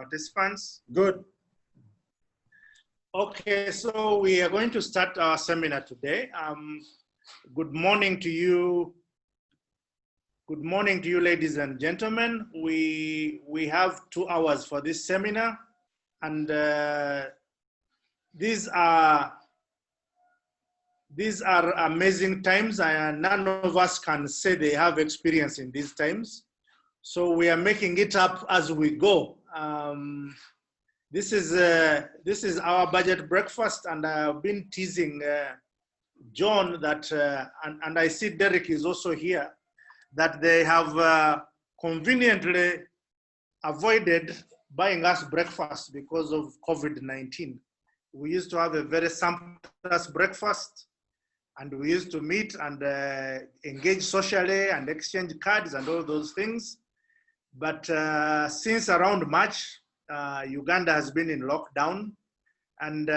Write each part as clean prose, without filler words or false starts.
participants? Good. Okay, so we are going to start our seminar today. Good morning to you. Good morning to you, ladies and gentlemen. We have 2 hours for this seminar, and these are amazing times, and none of us can say they have experience in these times. So we are making it up as we go. This is our budget breakfast, and I've been teasing John that, and I see Derek is also here, that they have conveniently avoided buying us breakfast because of COVID-19. We used to have a very sumptuous breakfast, and we used to meet and engage socially and exchange cards and all those things. But since around March, Uganda has been in lockdown, and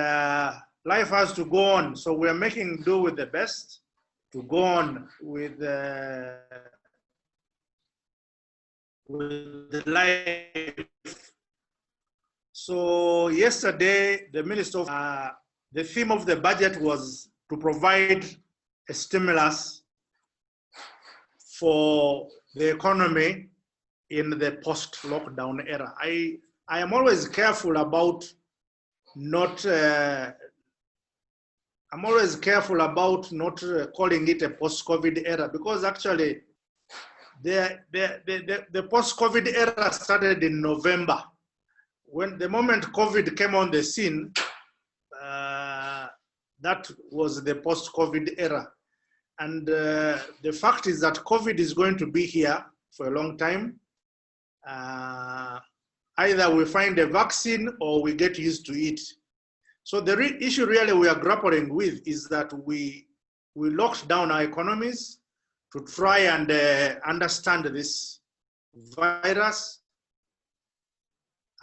life has to go on. So we're making do with the best to go on with the life. So yesterday, the minister, the theme of the budget was to provide a stimulus for the economy in the post-lockdown era. I am always careful about not calling it a post-COVID era, because actually the post-COVID era started in November. When the moment COVID came on the scene, that was the post-COVID era. And the fact is that COVID is going to be here for a long time. Either we find a vaccine or we get used to it. So the issue really we are grappling with is that we locked down our economies to try and understand this virus,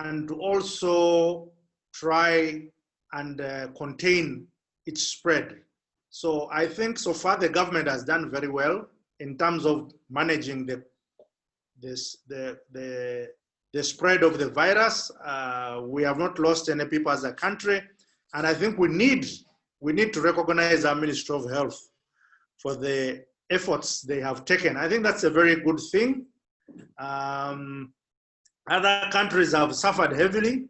and to also try and contain its spread. So I think so far the government has done very well in terms of managing the spread of the virus. We have not lost any people as a country, and I think we need to recognize our Ministry of Health for the efforts they have taken. I think that's a very good thing. Other countries have suffered heavily,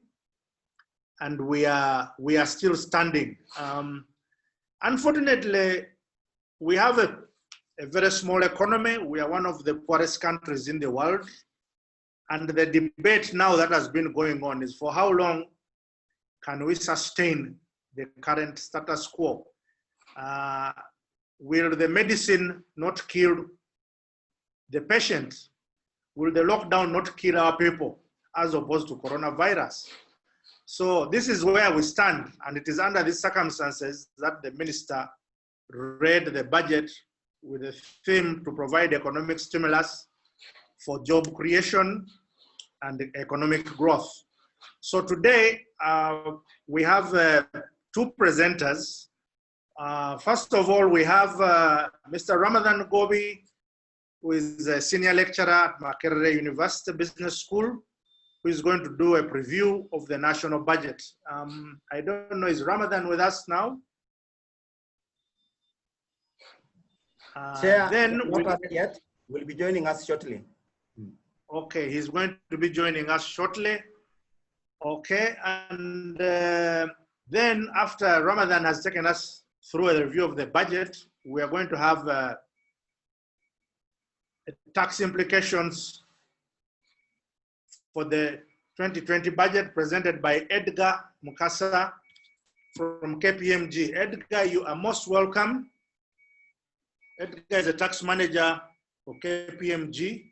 and we are still standing. Unfortunately, we have a very small economy. We are one of the poorest countries in the world. And the debate now that has been going on is, for how long can we sustain the current status quo? Will the medicine not kill the patient? Will the lockdown not kill our people, as opposed to coronavirus? So this is where we stand, and it is under these circumstances that the minister read the budget with a theme to provide economic stimulus for job creation and economic growth. So today we have 2 presenters. First of all, we have Mr. Ramadan Gobi, who is a senior lecturer at Makerere University Business School, who is going to do a preview of the national budget. I don't know, is Ramadan with us now? Chair, then not yet. Will be joining us shortly. Okay, he's going to be joining us shortly. Okay, and then after Ramadan has taken us through a review of the budget, we are going to have tax implications for the 2020 budget presented by Edgar Mukasa from KPMG. Edgar, you are most welcome. Edgar is a tax manager for KPMG.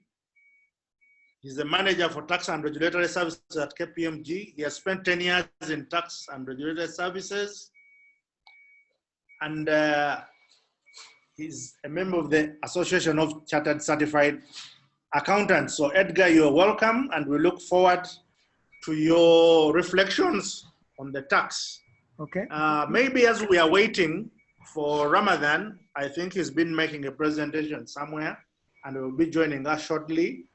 He's the manager for tax and regulatory services at KPMG. He has spent 10 years in tax and regulatory services. And he's a member of the Association of Chartered Certified Accountants. So Edgar, you're welcome, and we look forward to your reflections on the tax. Okay. Maybe as we are waiting for Ramadan, I think he's been making a presentation somewhere, and will be joining us shortly.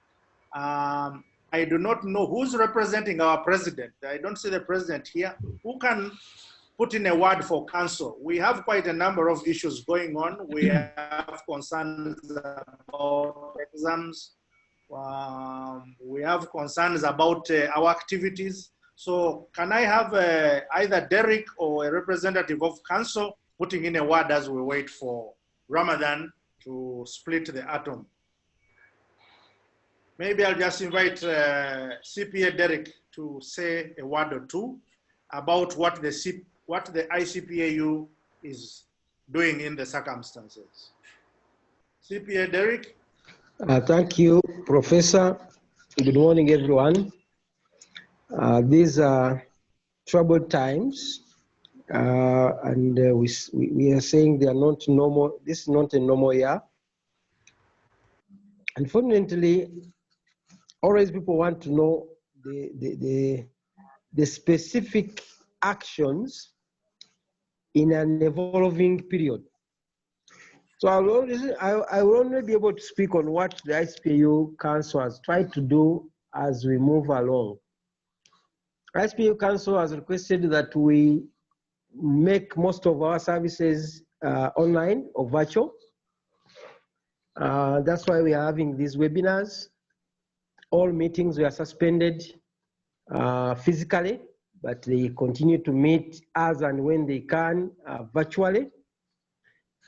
I do not know who's representing our president. I don't see the president here. Who can put in a word for council? We have quite a number of issues going on. We have concerns about exams. We have concerns about our activities. So can I have either Derek or a representative of council putting in a word as we wait for Ramadan to split the atom? Maybe I'll just invite CPA Derek to say a word or two about what the ICPAU is doing in the circumstances. CPA Derek. Thank you, Professor. Good morning, everyone. These are troubled times, and we are saying they are not normal. This is not a normal year. Unfortunately, always people want to know the specific actions in an evolving period. So I will only be able to speak on what the ICPAU Council has tried to do as we move along. ICPAU Council has requested that we make most of our services online or virtual. That's why we are having these webinars. All meetings were suspended physically, but they continue to meet as and when they can virtually.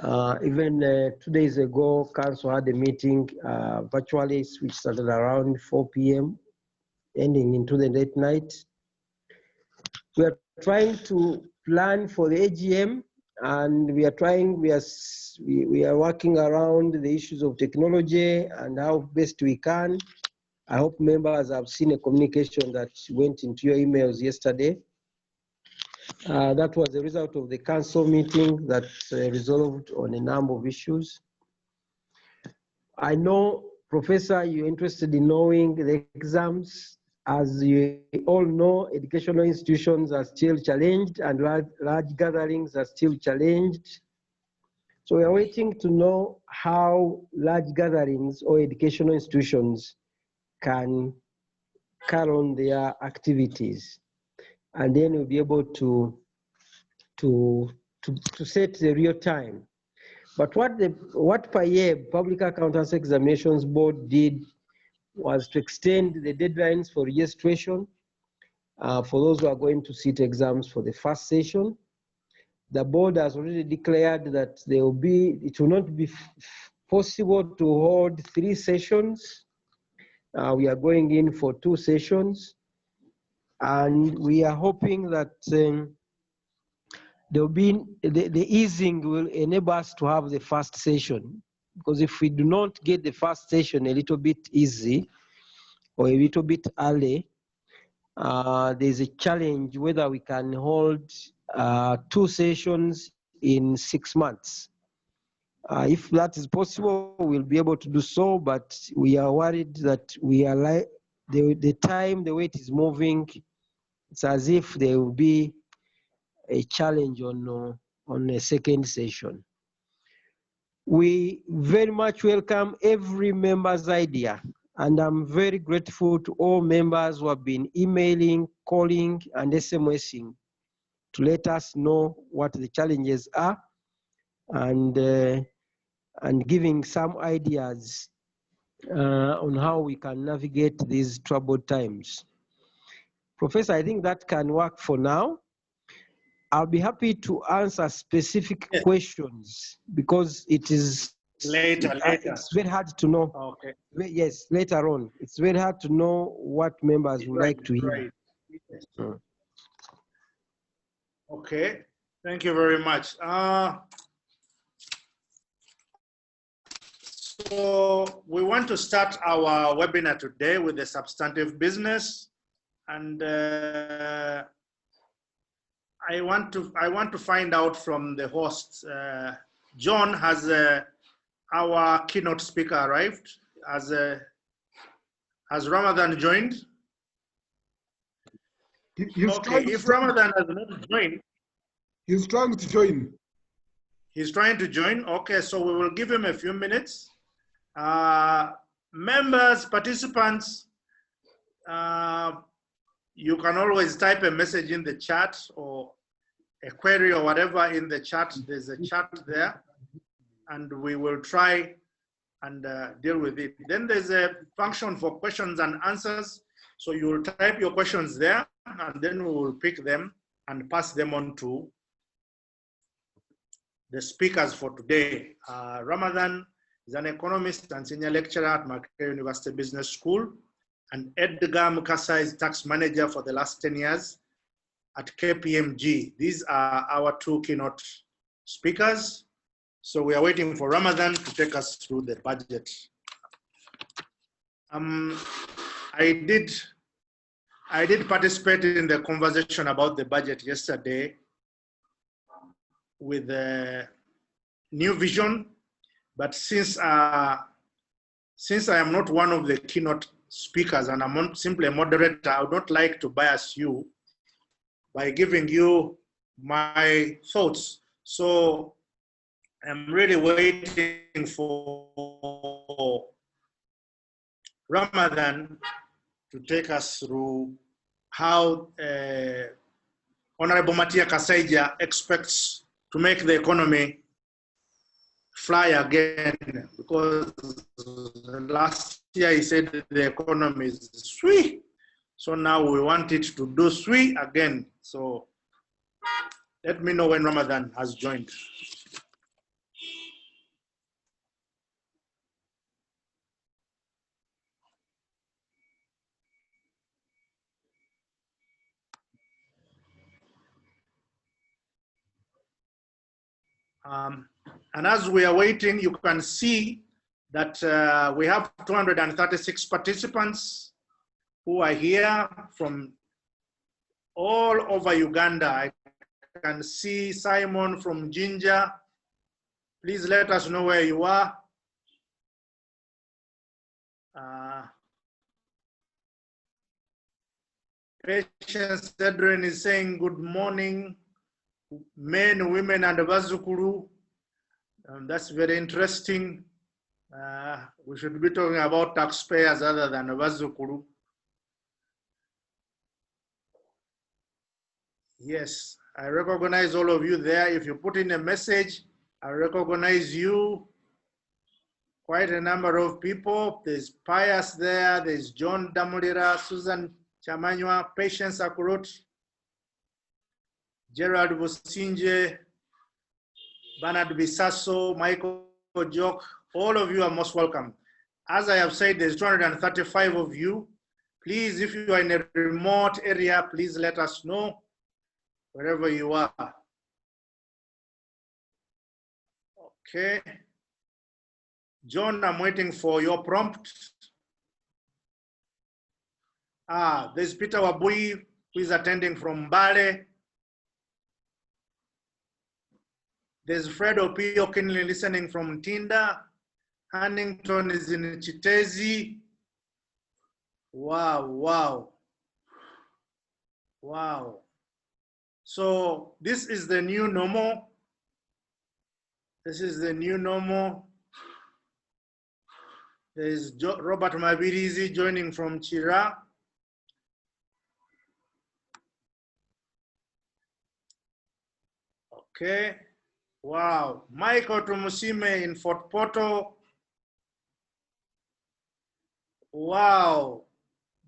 Even 2 days ago, Council had a meeting virtually, which started around 4 p.m., ending into the late night. We are trying to plan for the AGM, and we are working around the issues of technology and how best we can. I hope members have seen a communication that went into your emails yesterday. That was the result of the council meeting that resolved on a number of issues. I know, Professor, you're interested in knowing the exams. As you all know, educational institutions are still challenged and large gatherings are still challenged. So we are waiting to know how large gatherings or educational institutions can carry on their activities. And then we'll be able to set the real time. But what PAYE, Public Accountancy Examinations Board, did was to extend the deadlines for registration for those who are going to sit exams for the first session. The board has already declared that it will not be possible to hold 3 sessions. We are going in for 2 sessions. And we are hoping that there will be the easing will enable us to have the first session, because if we do not get the first session a little bit easy or a little bit early, there's a challenge whether we can hold 2 sessions in 6 months. If that is possible, we'll be able to do so, but we are worried that we are like the time the way it is moving, it's as if there will be a challenge on a second session. We very much welcome every member's idea, and I'm very grateful to all members who have been emailing, calling, and SMSing to let us know what the challenges are and giving some ideas on how we can navigate these troubled times. Professor, I think that can work for now. I'll be happy to answer specific questions because it is later. It's very hard to know. Okay. Yes, later on. It's very hard to know what members would like to hear. Right. Okay, thank you very much. So we want to start our webinar today with the substantive business, and I want to find out from the hosts. John, has our keynote speaker arrived? Has Ramadan joined? Okay, if Ramadan has not joined, he's trying to join. He's trying to join. Okay, so we will give him a few minutes. Members, participants, You can always type a message in the chat or a query or whatever in the chat. There's a chat there, and we will try and deal with it. Then there's a function for questions and answers. So you will type your questions there, and then we will pick them and pass them on to the speakers for today. Ramadan is an economist and senior lecturer at Makerere University Business School, and Edgar Mukasa is tax manager for the last 10 years at KPMG. These are our two keynote speakers. So we are waiting for Ramadan to take us through the budget. I did participate in the conversation about the budget yesterday with New Vision, but since I am not one of the keynote speakers and I'm simply a moderator, I would not like to bias you by giving you my thoughts. So I'm really waiting for Ramadan to take us through how Honorable Matia Kasaija expects to make the economy fly again, because last year he said the economy is sweet. So now we want it to do sweet again. So let me know when Ramadan has joined. And as we are waiting, you can see that we have 236 participants who are here from all over Uganda. I can see Simon from Jinja. Please let us know where you are. Patience Cedrin is saying good morning, men, women, and Bazukuru. That's very interesting. We should be talking about taxpayers other than Bazukuru. Yes, I recognize all of you there. If you put in a message, I recognize you. Quite a number of people. There's Pius there, there's John Damulira, Susan Chamanywa, Patience Akurot, Gerald Businje, Bernard Bisaso, Michael Jok. All of you are most welcome. As I have said, there's 235 of you. Please, if you are in a remote area, please let us know wherever you are. Okay. John, I'm waiting for your prompt. There's Peter Wabui, who is attending from Mbale. There's Fred Opio keenly listening from Tinda. Huntington is in Chitezi. Wow, wow. Wow. So this is the new normal. This is the new normal. There's Robert Mabirizi joining from Chira. Okay. Wow. Michael Tumusime in Fort Portal. Wow.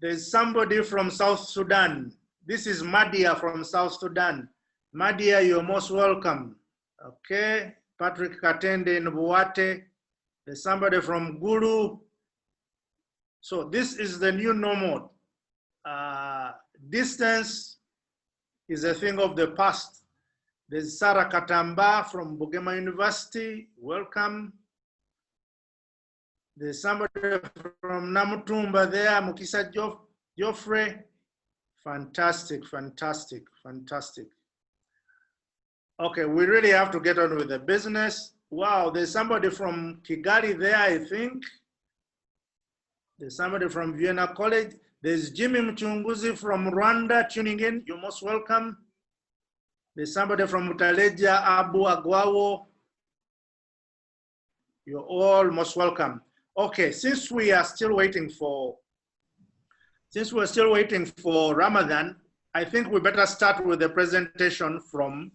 There's somebody from South Sudan. This is Madia from South Sudan. Madia, you're most welcome. Okay. Patrick Katende in Buate. There's somebody from Guru. So this is the new normal. Distance is a thing of the past. There's Sarah Katamba from Bugema University. Welcome. There's somebody from Namutumba there, Mukisa Joffrey. Fantastic, fantastic, fantastic. Okay, we really have to get on with the business. Wow, there's somebody from Kigali there, I think. There's somebody from Vienna College. There's Jimmy Mchunguzi from Rwanda tuning in. You're most welcome. There's somebody from Mutaleja, Abu Agwawo. You're all most welcome. Okay, since we are still waiting for Since we're still waiting for Ramadan, I think we better start with the presentation from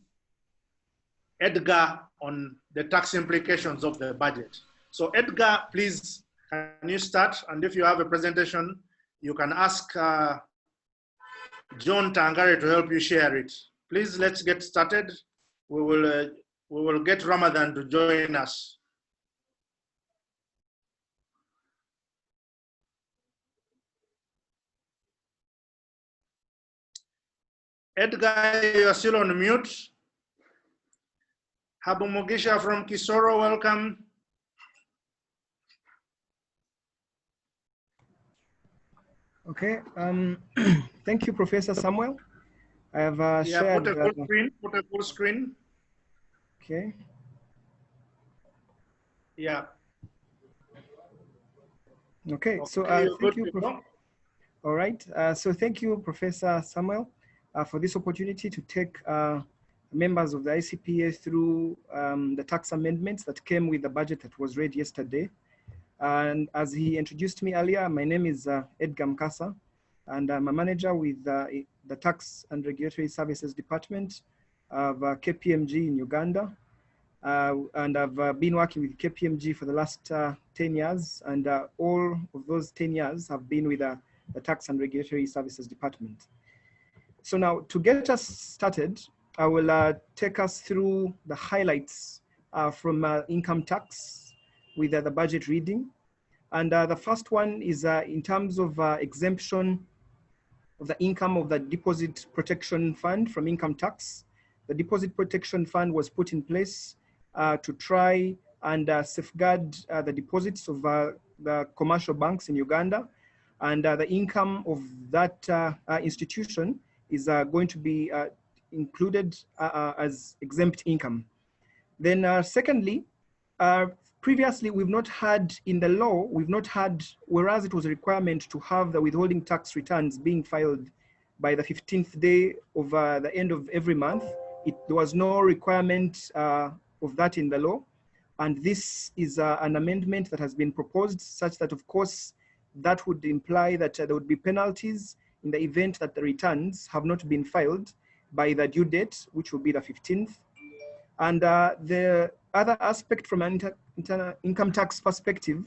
Edgar on the tax implications of the budget. So Edgar, please, can you start? And if you have a presentation, you can ask John Tangare to help you share it. Please, let's get started. We will get Ramadan to join us. Edgar, you're still on mute. Habu Mugisha from Kisoro, welcome. Okay, thank you, Professor Samuel. I have shared. Put a full screen. Okay. Yeah. Okay, so thank you. All right, so thank you, Professor Samuel, for this opportunity to take members of the ICPA through the tax amendments that came with the budget that was read yesterday. And as he introduced me earlier, my name is Edgar Mkasa, and I'm a manager with the Tax and Regulatory Services Department of KPMG in Uganda. And I've been working with KPMG for the last 10 years, and all of those 10 years have been with the Tax and Regulatory Services Department. So now, to get us started, I will take us through the highlights from income tax with the budget reading. And the first one is in terms of exemption of the income of the Deposit Protection Fund from income tax. The Deposit Protection Fund was put in place to try and safeguard the deposits of the commercial banks in Uganda. And the income of that institution is going to be included as exempt income. Then secondly, previously we've not had in the law, whereas it was a requirement to have the withholding tax returns being filed by the 15th day of the end of every month, there was no requirement of that in the law. And this is an amendment that has been proposed such that, of course, that would imply that there would be penalties in the event that the returns have not been filed by the due date, which will be the 15th. And the other aspect from an income tax perspective,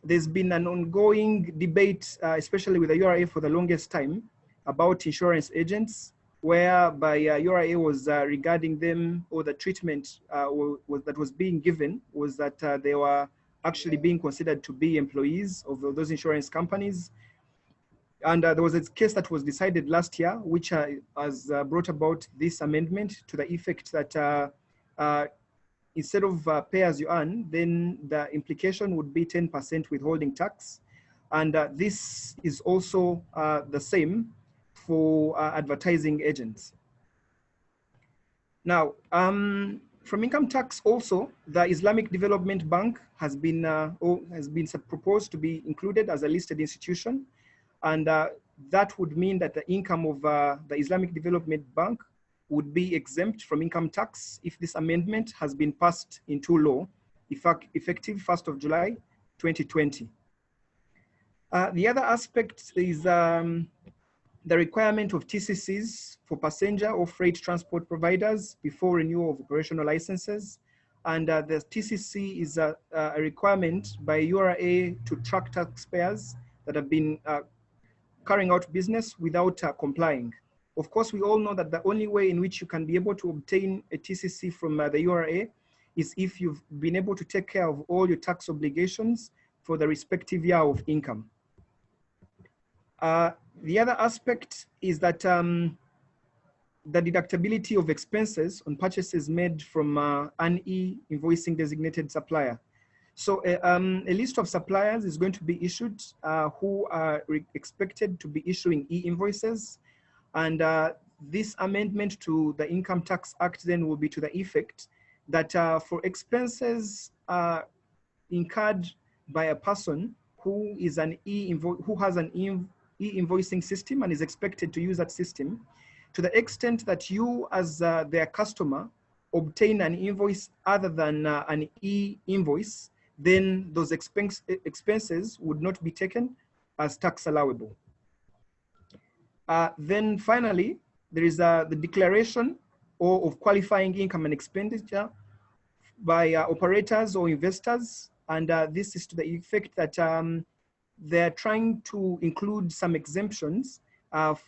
there's been an ongoing debate, especially with the URA for the longest time, about insurance agents, whereby URA was regarding them, or the treatment that was being given was that they were actually being considered to be employees of those insurance companies. And there was a case that was decided last year, which has brought about this amendment to the effect that instead of pay as you earn, then the implication would be 10% withholding tax. And this is also the same for advertising agents. Now, from income tax also, the Islamic Development Bank has been proposed to be included as a listed institution. And that would mean that the income of the Islamic Development Bank would be exempt from income tax if this amendment has been passed into law, effective 1st of July, 2020. The other aspect is the requirement of TCCs for passenger or freight transport providers before renewal of operational licenses. And the TCC is a requirement by URA to track taxpayers that have been carrying out business without complying. Of course, we all know that the only way in which you can be able to obtain a TCC from the URA is if you've been able to take care of all your tax obligations for the respective year of income. The other aspect is that the deductibility of expenses on purchases made from an e-invoicing designated supplier. So a list of suppliers is going to be issued who are expected to be issuing e-invoices. And this amendment to the Income Tax Act then will be to the effect that for expenses incurred by a person who is who has an e-invoicing system and is expected to use that system, to the extent that you as their customer obtain an invoice other than an e-invoice, then those expenses would not be taken as tax allowable. Then finally, there is the declaration of qualifying income and expenditure by operators or investors. And this is to the effect that they're trying to include some exemptions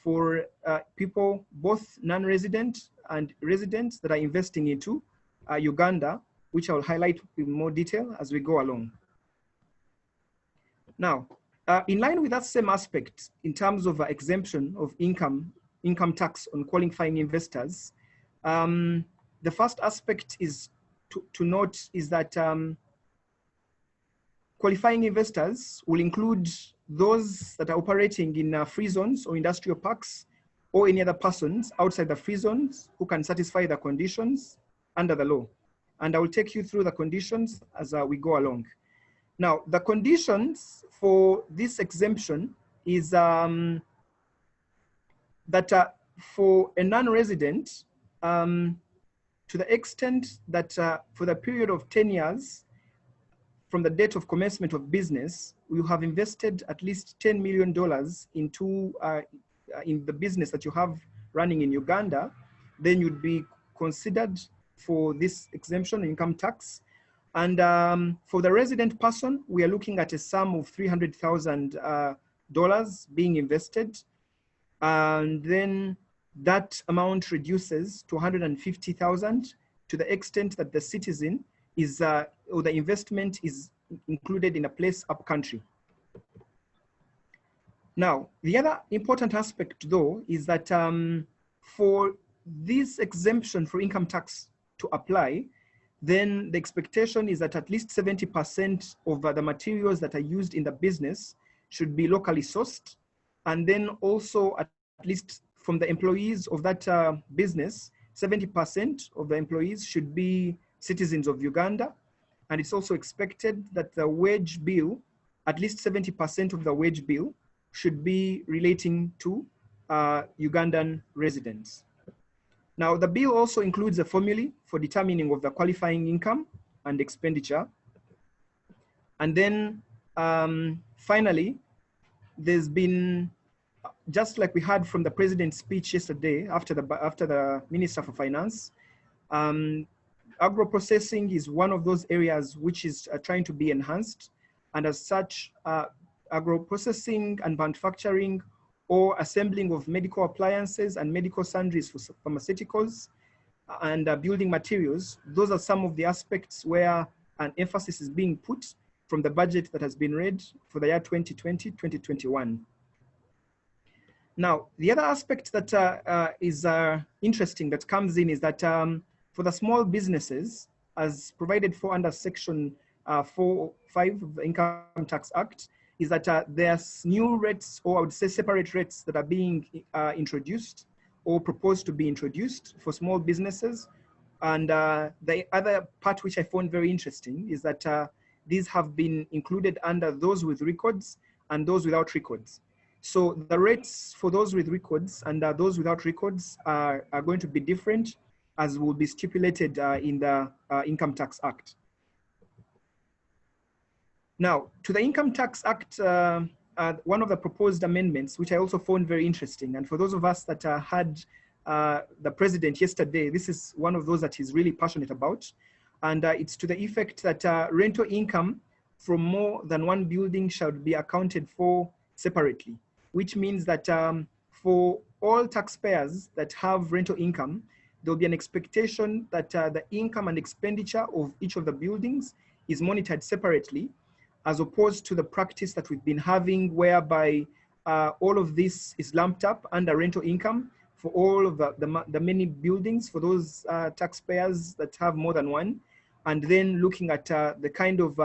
for people, both non-resident and residents, that are investing into Uganda, which I'll highlight in more detail as we go along. Now, in line with that same aspect, in terms of exemption of income tax on qualifying investors, the first aspect is to note is that qualifying investors will include those that are operating in free zones or industrial parks, or any other persons outside the free zones who can satisfy the conditions under the law. And I will take you through the conditions as we go along. Now, the conditions for this exemption is that for a non-resident, to the extent that for the period of 10 years from the date of commencement of business, you have invested at least $10 million into in the business that you have running in Uganda, then you'd be considered for this exemption income tax. And for the resident person, we are looking at a sum of $300,000 being invested. And then that amount reduces to $150,000 to the extent that the citizen is, or the investment is included in a place up country. Now, the other important aspect though is that for this exemption for income tax to apply, then the expectation is that at least 70% of the materials that are used in the business should be locally sourced. And then also at least from the employees of that business, 70% of the employees should be citizens of Uganda. And it's also expected that the wage bill, at least 70% of the wage bill should be relating to Ugandan residents. Now, the bill also includes a formula for determining of the qualifying income and expenditure. And then finally, there's been, just like we heard from the president's speech yesterday after the Minister for Finance, agro-processing is one of those areas which is trying to be enhanced. And as such, agro-processing and manufacturing or assembling of medical appliances and medical sundries for pharmaceuticals and building materials, those are some of the aspects where an emphasis is being put from the budget that has been read for the year 2020-2021. Now, the other aspect that is interesting that comes in is that for the small businesses, as provided for under Section 4.5 of the Income Tax Act, is that there's new rates, or I would say separate rates, that are being introduced or proposed to be introduced for small businesses. And the other part which I found very interesting is that these have been included under those with records and those without records. So the rates for those with records and those without records are going to be different, as will be stipulated in the Income Tax Act. Now, to the Income Tax Act, one of the proposed amendments, which I also found very interesting, and for those of us that had the president yesterday, this is one of those that he's really passionate about, and it's to the effect that rental income from more than one building shall be accounted for separately, which means that for all taxpayers that have rental income, there'll be an expectation that the income and expenditure of each of the buildings is monitored separately, as opposed to the practice that we've been having, whereby all of this is lumped up under rental income for all of the many buildings, for those taxpayers that have more than one, and then looking at the kind of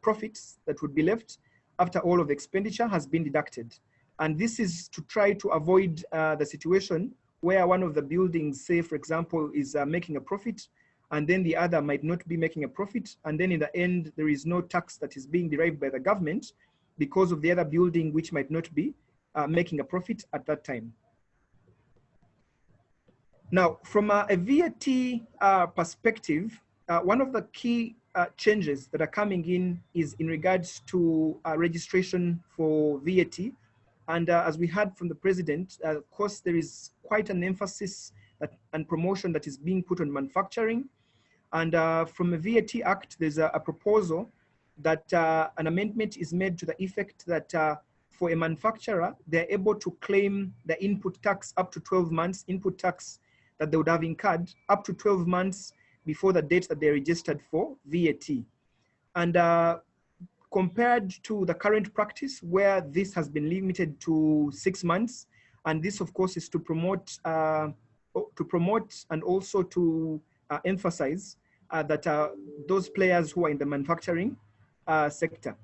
profits that would be left after all of the expenditure has been deducted. And this is to try to avoid the situation where one of the buildings, say for example, is making a profit, and then the other might not be making a profit. And then in the end, there is no tax that is being derived by the government because of the other building, which might not be making a profit at that time. Now, from a VAT perspective, one of the key changes that are coming in is in regards to registration for VAT And as we heard from the president, of course, there is quite an emphasis and promotion that is being put on manufacturing. And from a VAT Act, there's a proposal that an amendment is made to the effect that for a manufacturer, they're able to claim the input tax up to 12 months, input tax that they would have incurred up to 12 months before the date that they're registered for VAT. And compared to the current practice where this has been limited to 6 months, and this of course is to promote and also to emphasize that those players who are in the manufacturing sector.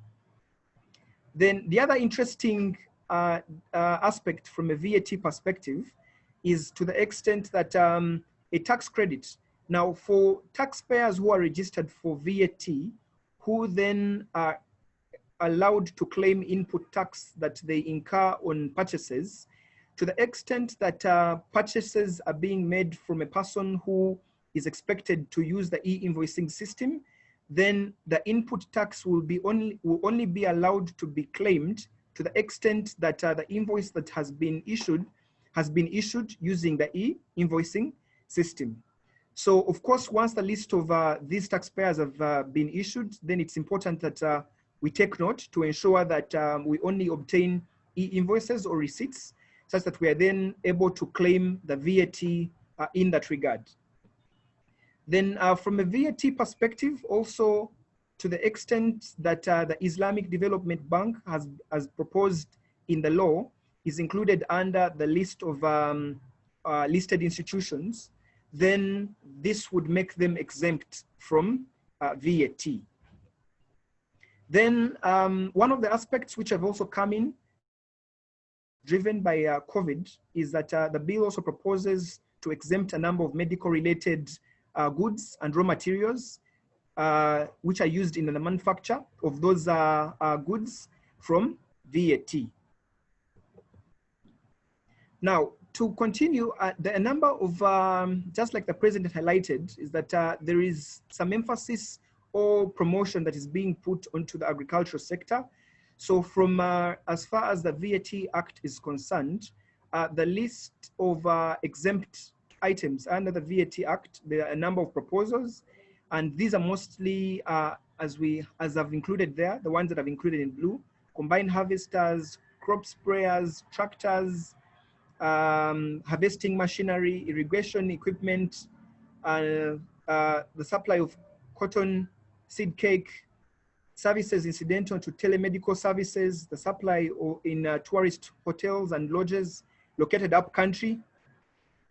Then the other interesting aspect from a VAT perspective is to the extent that a tax credit. Now for taxpayers who are registered for VAT, who then are allowed to claim input tax that they incur on purchases, to the extent that purchases are being made from a person who is expected to use the e-invoicing system, then the input tax will only be allowed to be claimed to the extent that the invoice that has been issued using the e-invoicing system. So of course, once the list of these taxpayers have been issued, then it's important that we take note to ensure that we only obtain e-invoices or receipts such that we are then able to claim the VAT in that regard. Then from a VAT perspective, also to the extent that the Islamic Development Bank has proposed in the law is included under the list of listed institutions, then this would make them exempt from VAT. Then one of the aspects which have also come in, driven by COVID, is that the bill also proposes to exempt a number of medical related goods and raw materials which are used in the manufacture of those goods from VAT. Now, to continue, the number of, just like the president highlighted, is that there is some emphasis or promotion that is being put onto the agricultural sector. So from as far as the VAT Act is concerned, the list of exempt items under the VAT Act, there are a number of proposals, and these are mostly, as I've included there, the ones that I've included in blue: combined harvesters, crop sprayers, tractors, harvesting machinery, irrigation equipment, the supply of cotton seed cake, services incidental to telemedical services, the supply in tourist hotels and lodges located up country,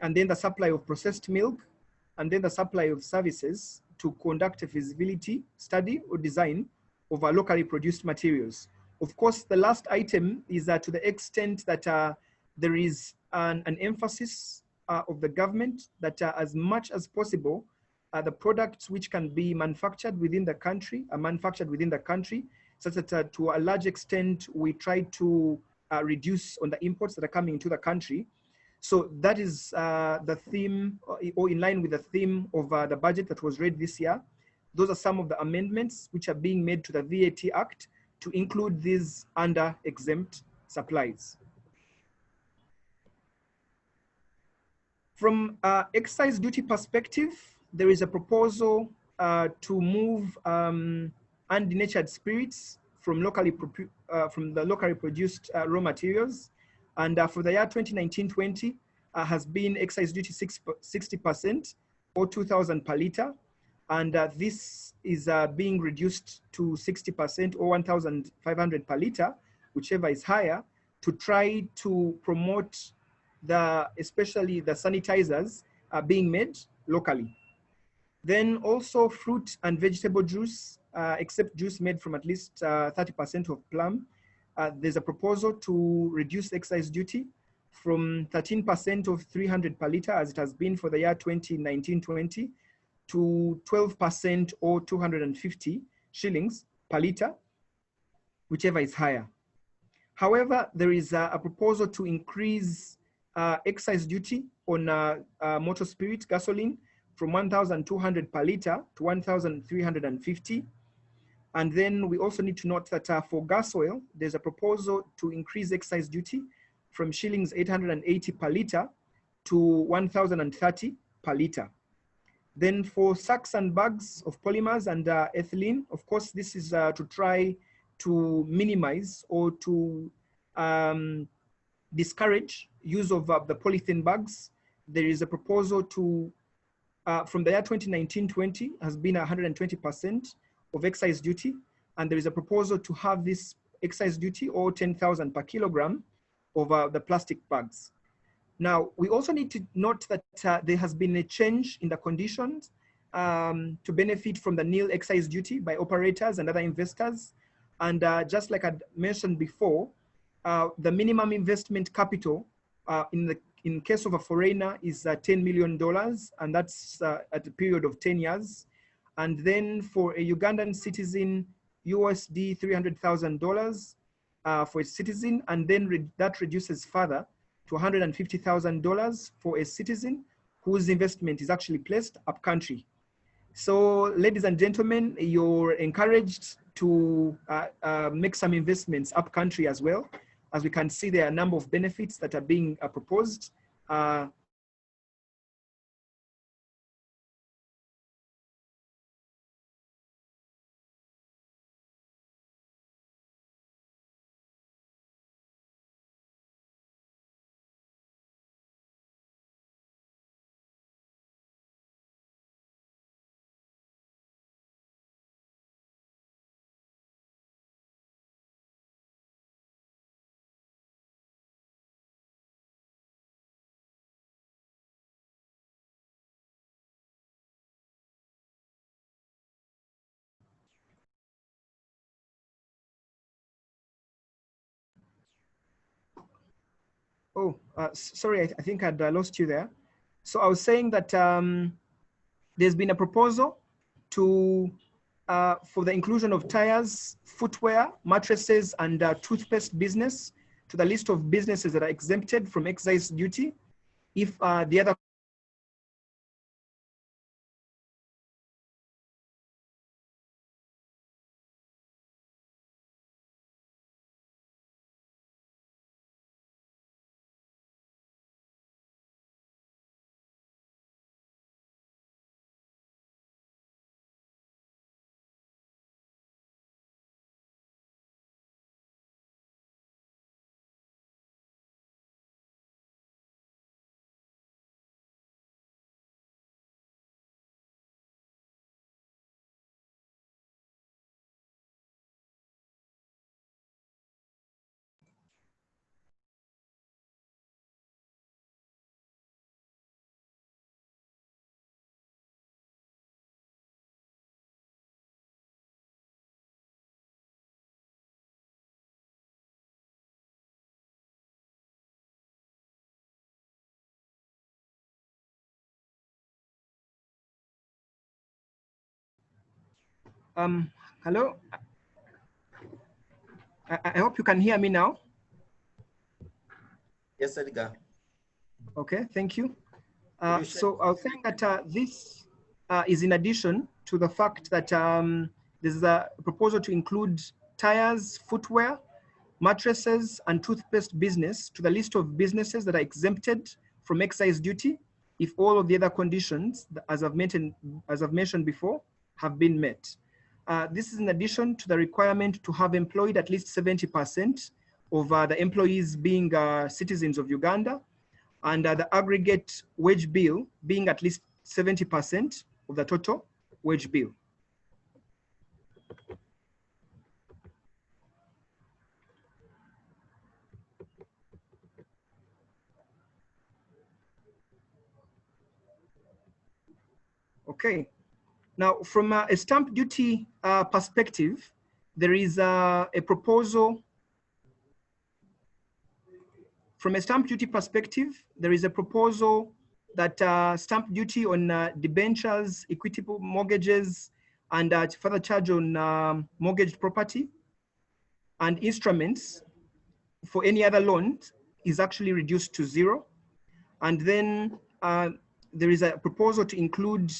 and then the supply of processed milk, and then the supply of services to conduct a feasibility study or design of locally produced materials. Of course, the last item is to the extent that there is an emphasis of the government that as much as possible, the products which can be manufactured within the country are manufactured within the country, such that to a large extent, we try to reduce on the imports that are coming into the country. So that is the theme, or in line with the theme of the budget that was read this year. Those are some of the amendments which are being made to the VAT Act to include these under exempt supplies. From excise duty perspective, there is a proposal to move undenatured spirits from the locally produced raw materials. And for the year 2019-20 has been excise duty 60% or 2,000 per liter. And this is being reduced to 60% or 1,500 per liter, whichever is higher, to try to promote especially the sanitizers being made locally. Then also fruit and vegetable juice, except juice made from at least 30% of plum. There's a proposal to reduce excise duty from 13% of 300 per liter, as it has been for the year 2019-20, to 12% or 250 shillings per liter, whichever is higher. However, there is a proposal to increase excise duty on motor spirit, gasoline, from 1,200 per liter to 1,350. And then we also need to note that for gas oil, there's a proposal to increase excise duty from shillings 880 per litre to 1,030 per litre. Then for sacks and bags of polymers and ethylene, of course, this is to try to minimize or to discourage use of the polythene bags. There is a proposal to, from the year 2019-20 has been 120% of excise duty. And there is a proposal to have this excise duty or 10,000 per kilogram of the plastic bags. Now, we also need to note that there has been a change in the conditions to benefit from the nil excise duty by operators and other investors. And just like I mentioned before, the minimum investment capital in case of a foreigner is $10 million, and that's at a period of 10 years. And then for a Ugandan citizen, USD $300,000 for a citizen, and then that reduces further to $150,000 for a citizen whose investment is actually placed up country. So, ladies and gentlemen, you're encouraged to make some investments up country as well. As we can see, there are a number of benefits that are being proposed. Oh, sorry, I think I'd lost you there. So I was saying that there's been a proposal to for the inclusion of tires, footwear, mattresses, and toothpaste business to the list of businesses that are exempted from excise duty if the other hello? I hope you can hear me now. Yes, Edgar. Okay, thank you. So I was saying that this is in addition to the fact that there's a proposal to include tires, footwear, mattresses, and toothpaste business to the list of businesses that are exempted from excise duty if all of the other conditions, as I've mentioned before, have been met. This is in addition to the requirement to have employed at least 70% of the employees being citizens of Uganda, and the aggregate wage bill being at least 70% of the total wage bill. Okay, now from a stamp duty perspective, there is a proposal. From a stamp duty perspective, there is a proposal that stamp duty on debentures, equitable mortgages, and further charge on mortgaged property and instruments for any other loan is actually reduced to 0. And then there is a proposal to include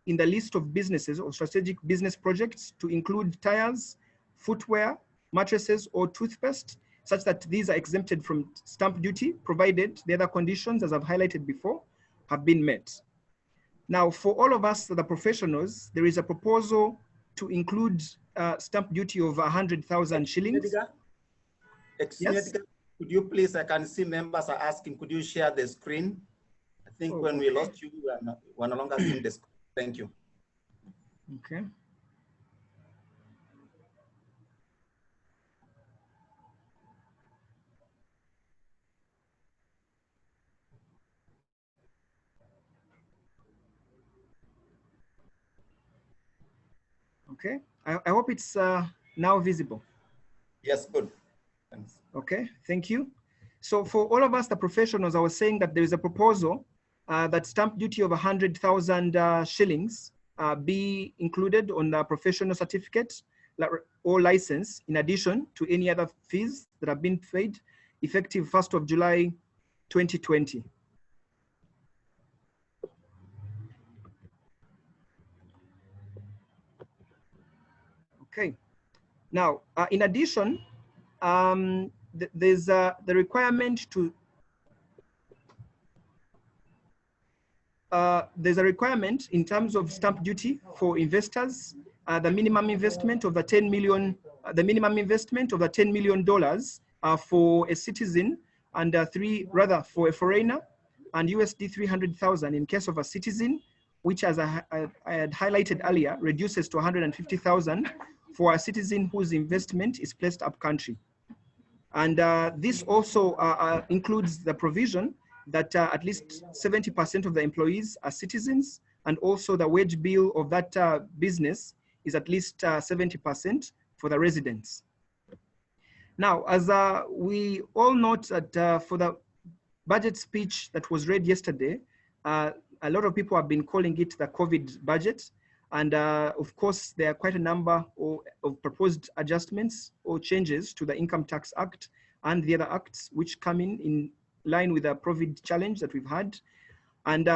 in the list of businesses or strategic business projects to include tires, footwear, mattresses, or toothpaste, such that these are exempted from stamp duty, provided the other conditions, as I've highlighted before, have been met. Now, for all of us, the professionals, there is a proposal to include stamp duty of 100,000 shillings. Yes. Could you please, I can see members are asking, could you share the screen? I think when we lost you, we're no longer seeing the screen. Thank you. Okay. Okay, I hope it's now visible. Yes, good. Thanks. Okay, thank you. So for all of us, the professionals, I was saying that there is a proposal that stamp duty of 100,000 shillings be included on the professional certificate or license, in addition to any other fees that have been paid, effective 1st of July, 2020. Okay. Now, in addition, there's the requirement to there's a requirement in terms of stamp duty for investors. The minimum investment of the 10 million, the minimum investment of the $10 million for a citizen, and for a foreigner, and USD 300,000 in case of a citizen, which, as I had highlighted earlier, reduces to 150,000 for a citizen whose investment is placed up country. And this also includes the provision that at least 70% of the employees are citizens, and also the wage bill of that business is at least 70% for the residents. Now, as we all note that for the budget speech that was read yesterday, a lot of people have been calling it the COVID budget. And of course, there are quite a number of proposed adjustments or changes to the Income Tax Act and the other acts which come in line with the COVID challenge that we've had. And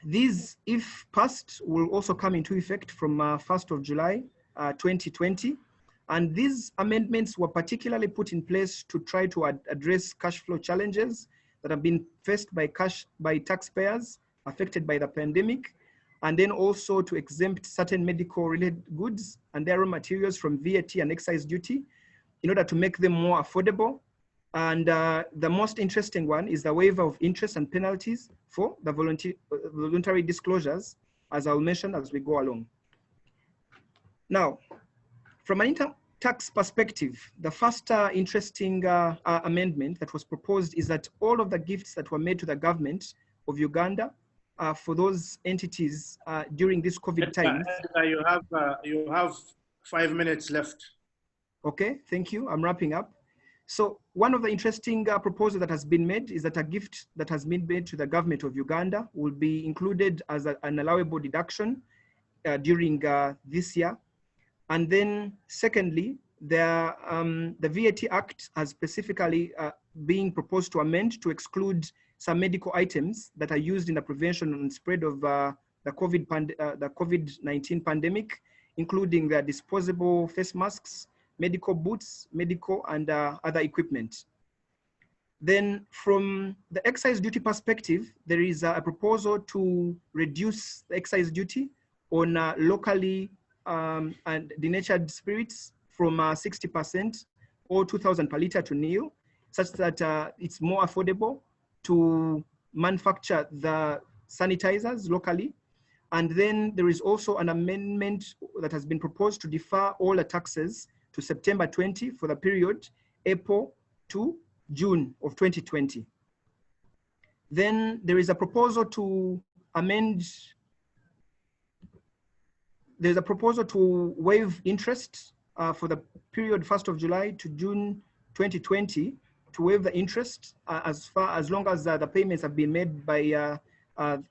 these, if passed, will also come into effect from 1st of July, 2020. And these amendments were particularly put in place to try to address cash flow challenges that have been faced by taxpayers affected by the pandemic, and then also to exempt certain medical related goods and their raw materials from VAT and excise duty in order to make them more affordable. And the most interesting one is the waiver of interest and penalties for the voluntary disclosures, as I'll mention as we go along. Now, from an income tax perspective, the first interesting amendment that was proposed is that all of the gifts that were made to the government of Uganda for those entities during this COVID times. You have 5 minutes left. Okay, thank you. I'm wrapping up. So one of the interesting proposals that has been made is that a gift that has been made to the government of Uganda will be included as an allowable deduction during this year. And then secondly, the VAT Act has specifically being proposed to amend to exclude some medical items that are used in the prevention and spread of the COVID-19 pandemic, including the disposable face masks, medical boots, medical and other equipment. Then from the excise duty perspective, there is a proposal to reduce the excise duty on locally and denatured spirits from 60% or 2,000 per liter to nil, such that it's more affordable to manufacture the sanitizers locally. And then there is also an amendment that has been proposed to defer all the taxes to September 20 for the period April to June of 2020. Then there is a proposal to amend, there's a proposal to waive interest for the period 1st of July to June 2020, to waive the interest as long as the payments have been made by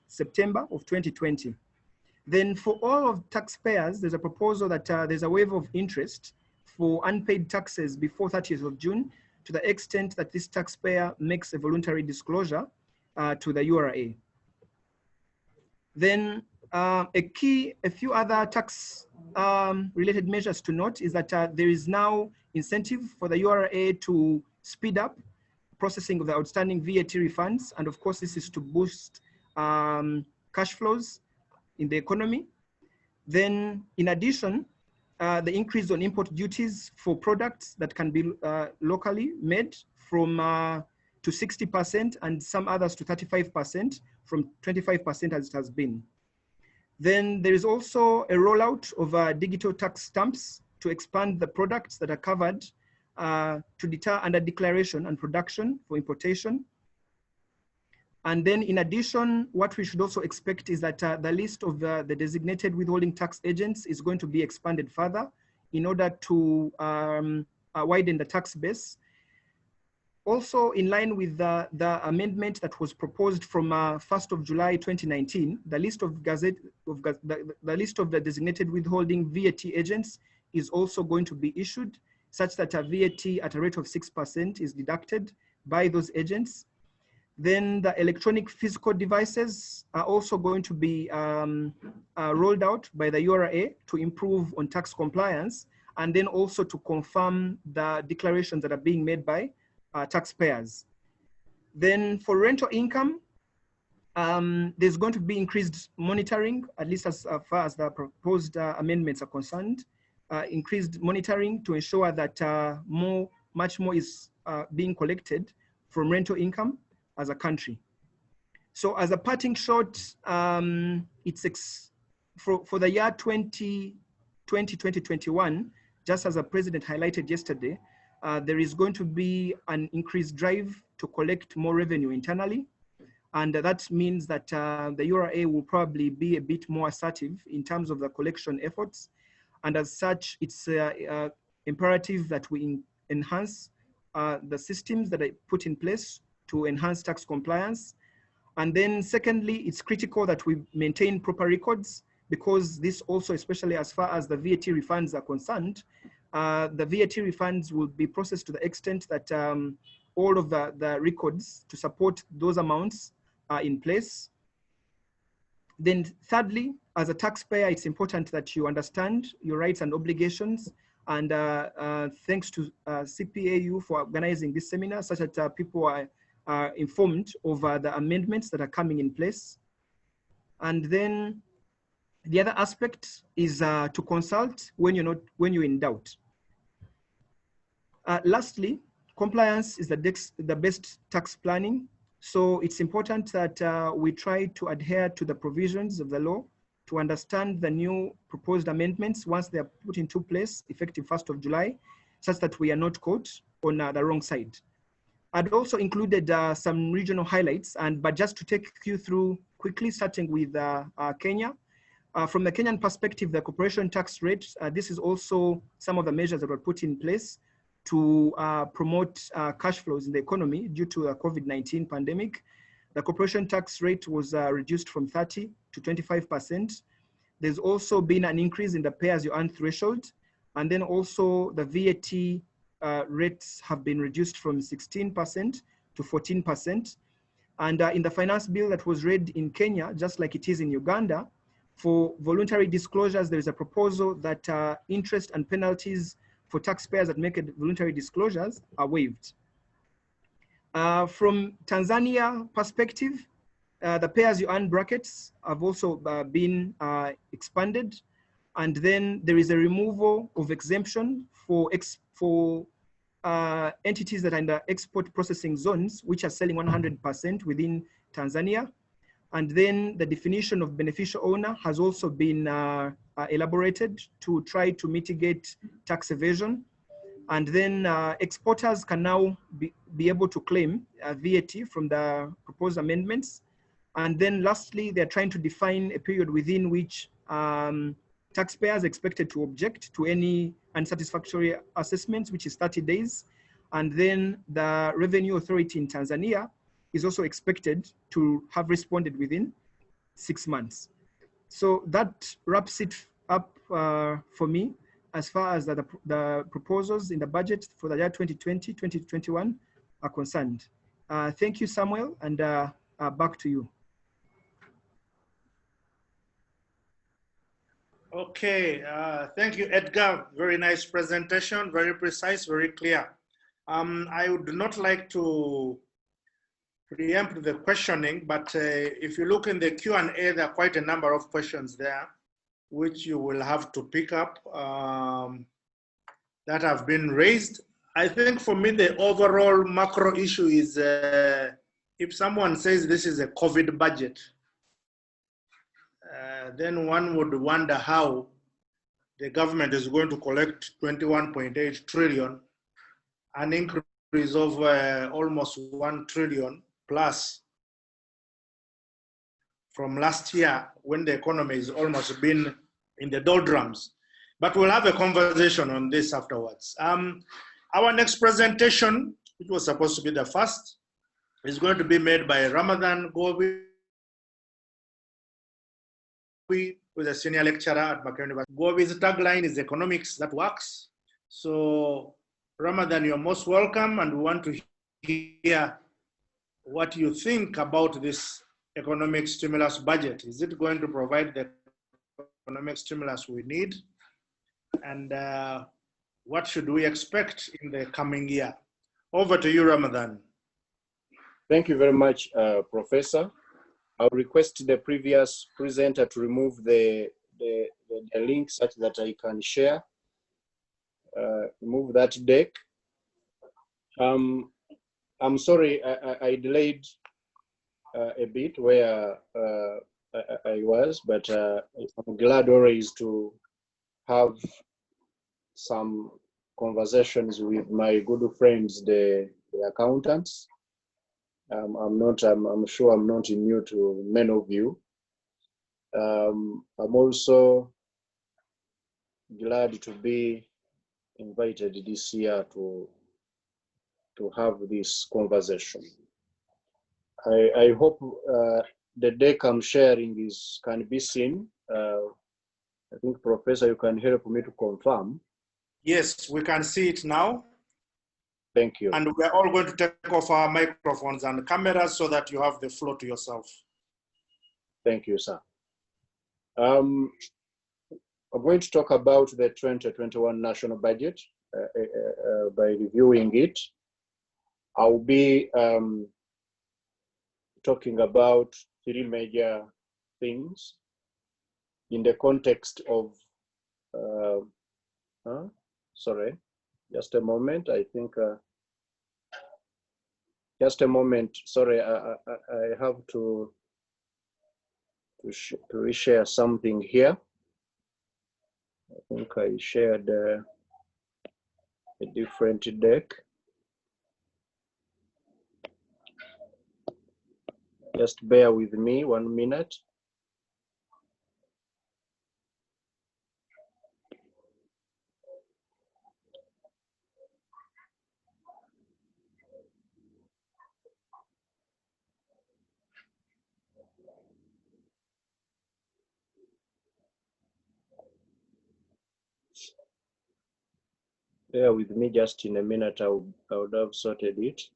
September of 2020. Then for all of taxpayers, there's a proposal that there's a waiver of interest for unpaid taxes before 30th of June to the extent that this taxpayer makes a voluntary disclosure to the URA. Then A few other tax related measures to note is that there is now incentive for the URA to speed up processing of the outstanding VAT refunds. And of course, this is to boost cash flows in the economy. Then in addition, the increase on import duties for products that can be locally made from to 60% and some others to 35% from 25% as it has been. Then there is also a rollout of digital tax stamps to expand the products that are covered to deter under declaration and production for importation. And then in addition, what we should also expect is that the list of the designated withholding tax agents is going to be expanded further in order to widen the tax base. Also, in line with the amendment that was proposed from 1st of July 2019, the list of the list of the designated withholding VAT agents is also going to be issued, such that a VAT at a rate of 6% is deducted by those agents. Then the electronic physical devices are also going to be rolled out by the URA to improve on tax compliance, and then also to confirm the declarations that are being made by taxpayers. Then for rental income, there's going to be increased monitoring, at least as far as the proposed amendments are concerned, increased monitoring to ensure that much more is being collected from rental income as a country. So as a parting shot, for the year 2020-2021, just as the president highlighted yesterday, there is going to be an increased drive to collect more revenue internally. And that means that the URA will probably be a bit more assertive in terms of the collection efforts. And as such, it's imperative that we enhance the systems that are put in place to enhance tax compliance. And then secondly, it's critical that we maintain proper records, because this also, especially as far as the VAT refunds are concerned, the VAT refunds will be processed to the extent that all of the records to support those amounts are in place. Then thirdly, as a taxpayer, it's important that you understand your rights and obligations. And thanks to CPAU for organizing this seminar, such that people are informed of the amendments that are coming in place. And then the other aspect is to consult when you're in doubt. Lastly, compliance is the best tax planning. So it's important that we try to adhere to the provisions of the law to understand the new proposed amendments once they are put into place effective 1st of July, such that we are not caught on the wrong side. I'd also included some regional highlights, but just to take you through quickly, starting with Kenya. From the Kenyan perspective, the corporation tax rate, this is also some of the measures that were put in place to promote cash flows in the economy due to the COVID-19 pandemic. The corporation tax rate was reduced from 30 to 25%. There's also been an increase in the pay-as-you-earn threshold. And then also the VAT rates have been reduced from 16% to 14%. And in the finance bill that was read in Kenya, just like it is in Uganda, for voluntary disclosures, there is a proposal that interest and penalties for taxpayers that make voluntary disclosures are waived. From Tanzania perspective, the pay-as-you-earn brackets have also been expanded. And then there is a removal of exemption for entities that are in the export processing zones, which are selling 100% within Tanzania. And then the definition of beneficial owner has also been elaborated to try to mitigate tax evasion. And then exporters can now be able to claim VAT from the proposed amendments. And then lastly, they're trying to define a period within which taxpayers are expected to object to any unsatisfactory assessments, which is 30 days. And then the Revenue Authority in Tanzania is also expected to have responded within 6 months. So that wraps it up for me as far as the proposals in the budget for the year 2020-2021 are concerned. Thank you, Samuel, and back to you. Okay, thank you, Edgar. Very nice presentation, very precise, very clear. I would not like to preempt the questioning, but if you look in the Q&A, there are quite a number of questions there, which you will have to pick up that have been raised. I think for me, the overall macro issue is if someone says this is a COVID budget, then one would wonder how the government is going to collect 21.8 trillion, an increase of almost 1 trillion plus from last year when the economy has almost been in the doldrums. But we'll have a conversation on this afterwards. Our next presentation, which was supposed to be the first, is going to be made by Ramadan Gobi, who is a senior lecturer at Macquarie University. Gobi's tagline is economics that works. So Ramadan, you're most welcome, and we want to hear what you think about this economic stimulus budget. Is it going to provide the economic stimulus we need? And what should we expect in the coming year? Over to you, Ramadan. Thank you very much, Professor. I'll request the previous presenter to remove the link such that I can share. Remove that deck. I'm sorry I delayed a bit where I was, but I'm glad always to have some conversations with my good friends, the accountants. I'm sure I'm not new to many of you. I'm also glad to be invited this year to have this conversation. I hope the deck I'm sharing can be seen. I think, Professor, you can help me to confirm. Yes, we can see it now. Thank you. And we're all going to take off our microphones and cameras so that you have the floor to yourself. Thank you, sir. I'm going to talk about the 2021 national budget by reviewing it. I'll be talking about three major things in the context of, sorry, just a moment, I think, just a moment, sorry, I have to share something here. I think I shared a different deck. Just bear with me 1 minute. Bear with me just in a minute, I would have sorted it.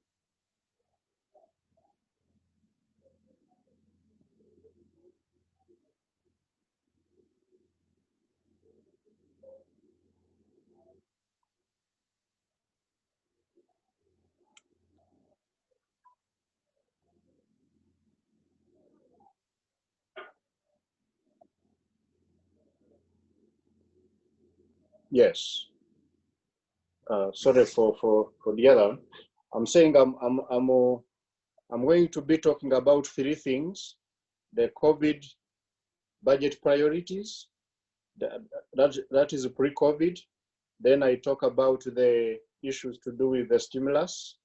Yes. Sorry for the other. I'm saying I'm going to be talking about three things: the COVID budget priorities, that is pre-COVID. Then I talk about the issues to do with the stimulus,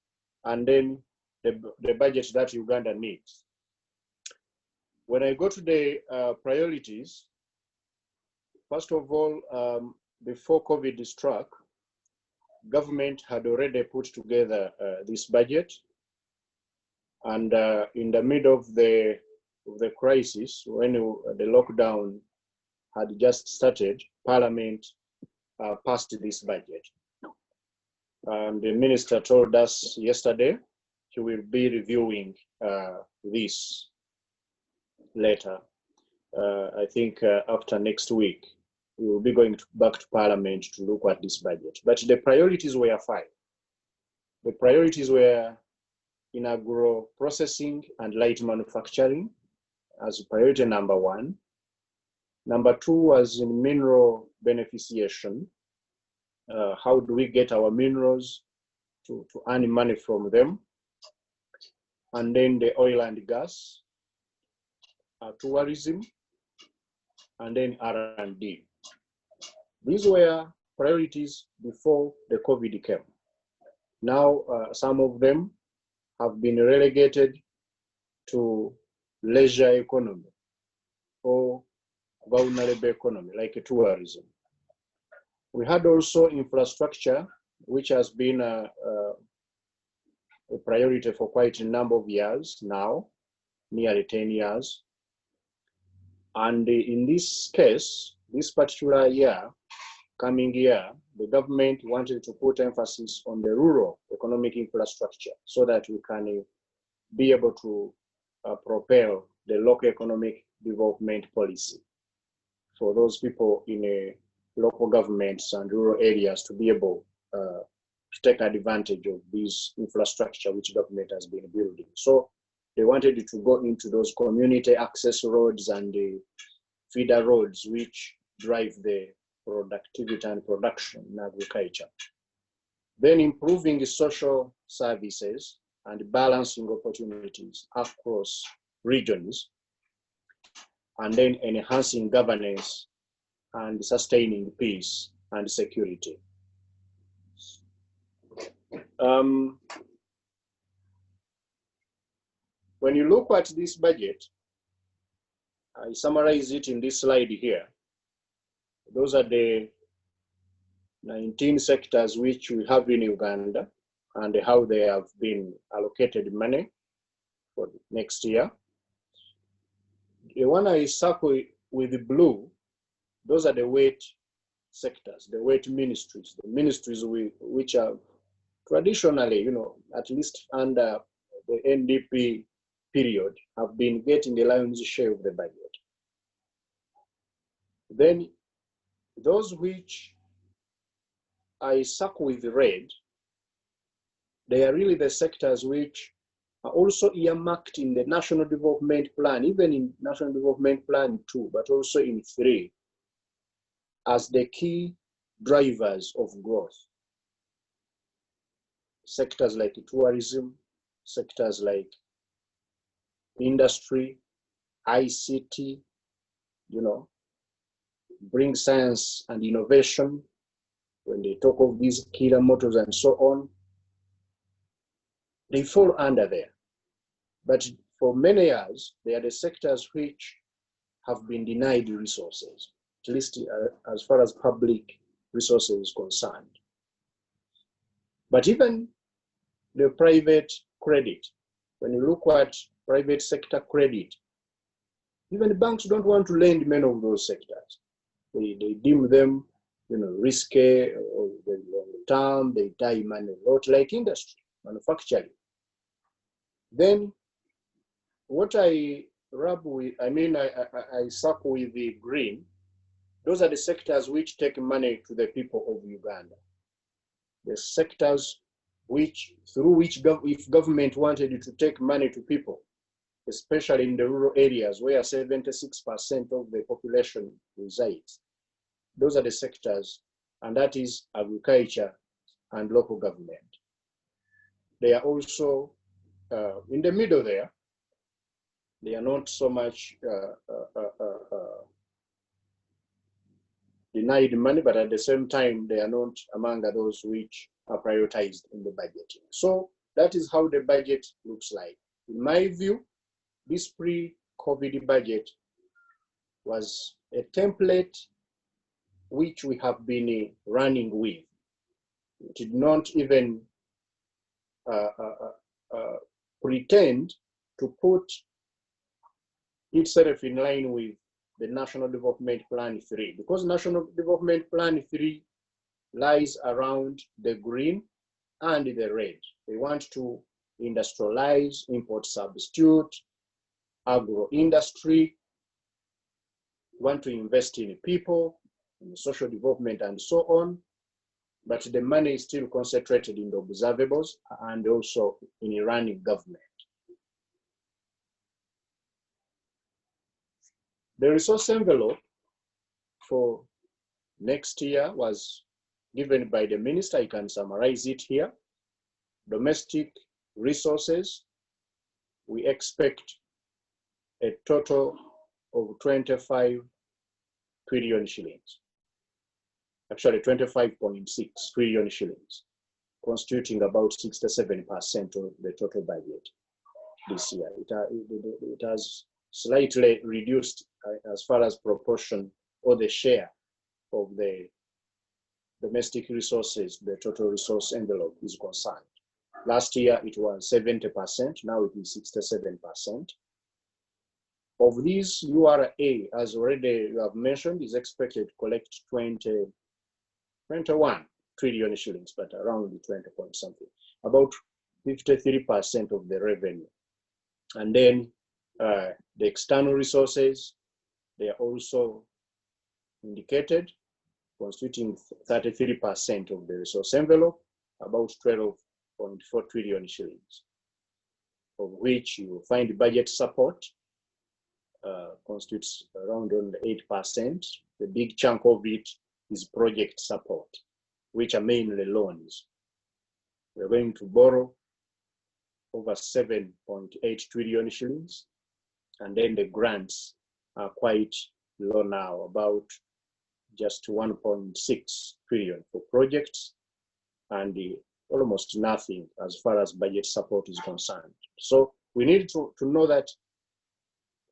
and then the budget that Uganda needs. When I go to the priorities, first of all, before COVID struck, government had already put together this budget, and in the middle of the crisis, when the lockdown had just started, Parliament passed this budget. And the minister told us yesterday he will be reviewing this later, I think after next week. we will be going back to Parliament to look at this budget. But the priorities were 5. The priorities were in agro-processing and light manufacturing as priority number 1. Number 2 was in mineral beneficiation. How do we get our minerals to earn money from them? And then the oil and gas, tourism, and then R&D. These were priorities before the COVID came. Now, some of them have been relegated to leisure economy or vulnerable economy, like tourism. We had also infrastructure, which has been a priority for quite a number of years now, nearly 10 years. And in this case, this particular year, coming year, the government wanted to put emphasis on the rural economic infrastructure so that we can be able to propel the local economic development policy for those people in local governments and rural areas to be able to take advantage of this infrastructure which government has been building. So they wanted to go into those community access roads and the feeder roads which drive the productivity and production in agriculture. Then improving the social services and balancing opportunities across regions, and then enhancing governance and sustaining peace and security. When you look at this budget, I summarize it in this slide here. Those are the 19 sectors which we have in Uganda and how they have been allocated money for next year. The one I circle with the blue, those are the weight sectors, the weight ministries, the ministries which are traditionally, at least under the NDP period, have been getting the lion's share of the budget. Then those which I circle with red, they are really the sectors which are also earmarked in the National Development Plan, even in National Development Plan 2, but also in 3, as the key drivers of growth. Sectors like tourism, sectors like industry, ICT, bring science and innovation. When they talk of these killer motors and so on, they fall under there. But for many years, they are the sectors which have been denied resources, at least as far as public resources is concerned. But even the private credit, when you look at private sector credit, even the banks don't want to lend many of those sectors. They deem them, risky or very long term. They tie money a lot, like industry, manufacturing. Then what I rub with, I circle with the green. Those are the sectors which take money to the people of Uganda. The sectors through which if government wanted to take money to people, especially in the rural areas where 76% of the population resides, those are the sectors, and that is agriculture and local government. They are also in the middle there. They are not so much denied money, but at the same time, they are not among those which are prioritized in the budgeting. So that is how the budget looks like. In my view, this pre-COVID budget was a template which we have been running with. It did not even pretend to put itself in line with the National Development Plan 3, because National Development Plan 3 lies around the green and the red. They want to industrialize, import substitute, agro industry, want to invest in people, and social development and so on, but the money is still concentrated in the observables and also in running government. The resource envelope for next year was given by the minister. I can summarize it here. Domestic resources, we expect a total of 25 trillion shillings. Actually 25.6 trillion shillings, constituting about 67% of the total budget this year. It has slightly reduced as far as proportion or the share of the domestic resources, the total resource envelope is concerned. Last year it was 70%, now it is 67%. Of these, URA, as already you have mentioned, is expected to collect 21 trillion shillings, but around the 20 point something, about 53% of the revenue. And then the external resources, they are also indicated, constituting 33% of the resource envelope, about 12.4 trillion shillings, of which you find budget support constitutes around 8%. The big chunk of it is project support, which are mainly loans. We're going to borrow over 7.8 trillion shillings, and then the grants are quite low now, about just 1.6 trillion for projects, and almost nothing as far as budget support is concerned. So we need to know that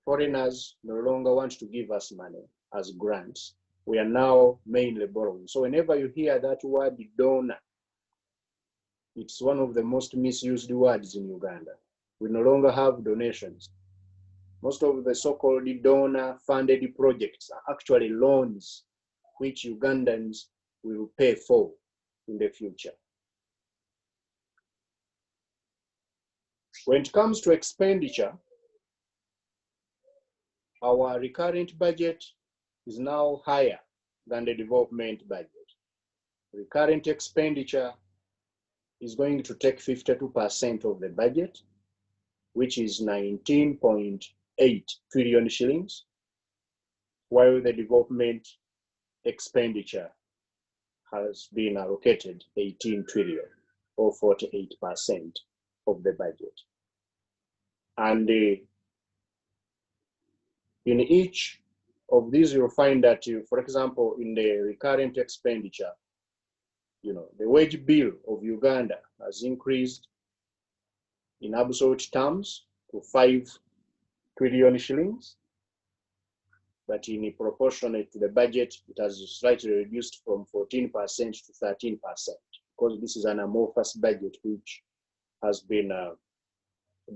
foreigners no longer want to give us money as grants. We are now mainly borrowing. So whenever you hear that word donor, it's one of the most misused words in Uganda. We no longer have donations. Most of the so-called donor-funded projects are actually loans which Ugandans will pay for in the future. When it comes to expenditure, our recurrent budget is now higher than the development budget. Recurrent expenditure is going to take 52% of the budget, which is 19.8 trillion shillings, while the development expenditure has been allocated 18 trillion, or 48% of the budget. And in each of these, you'll find that, for example, in the recurrent expenditure, the wage bill of Uganda has increased in absolute terms to 5 trillion shillings, but in proportionate to the budget, it has slightly reduced from 14% to 13%, because this is an amorphous budget which has been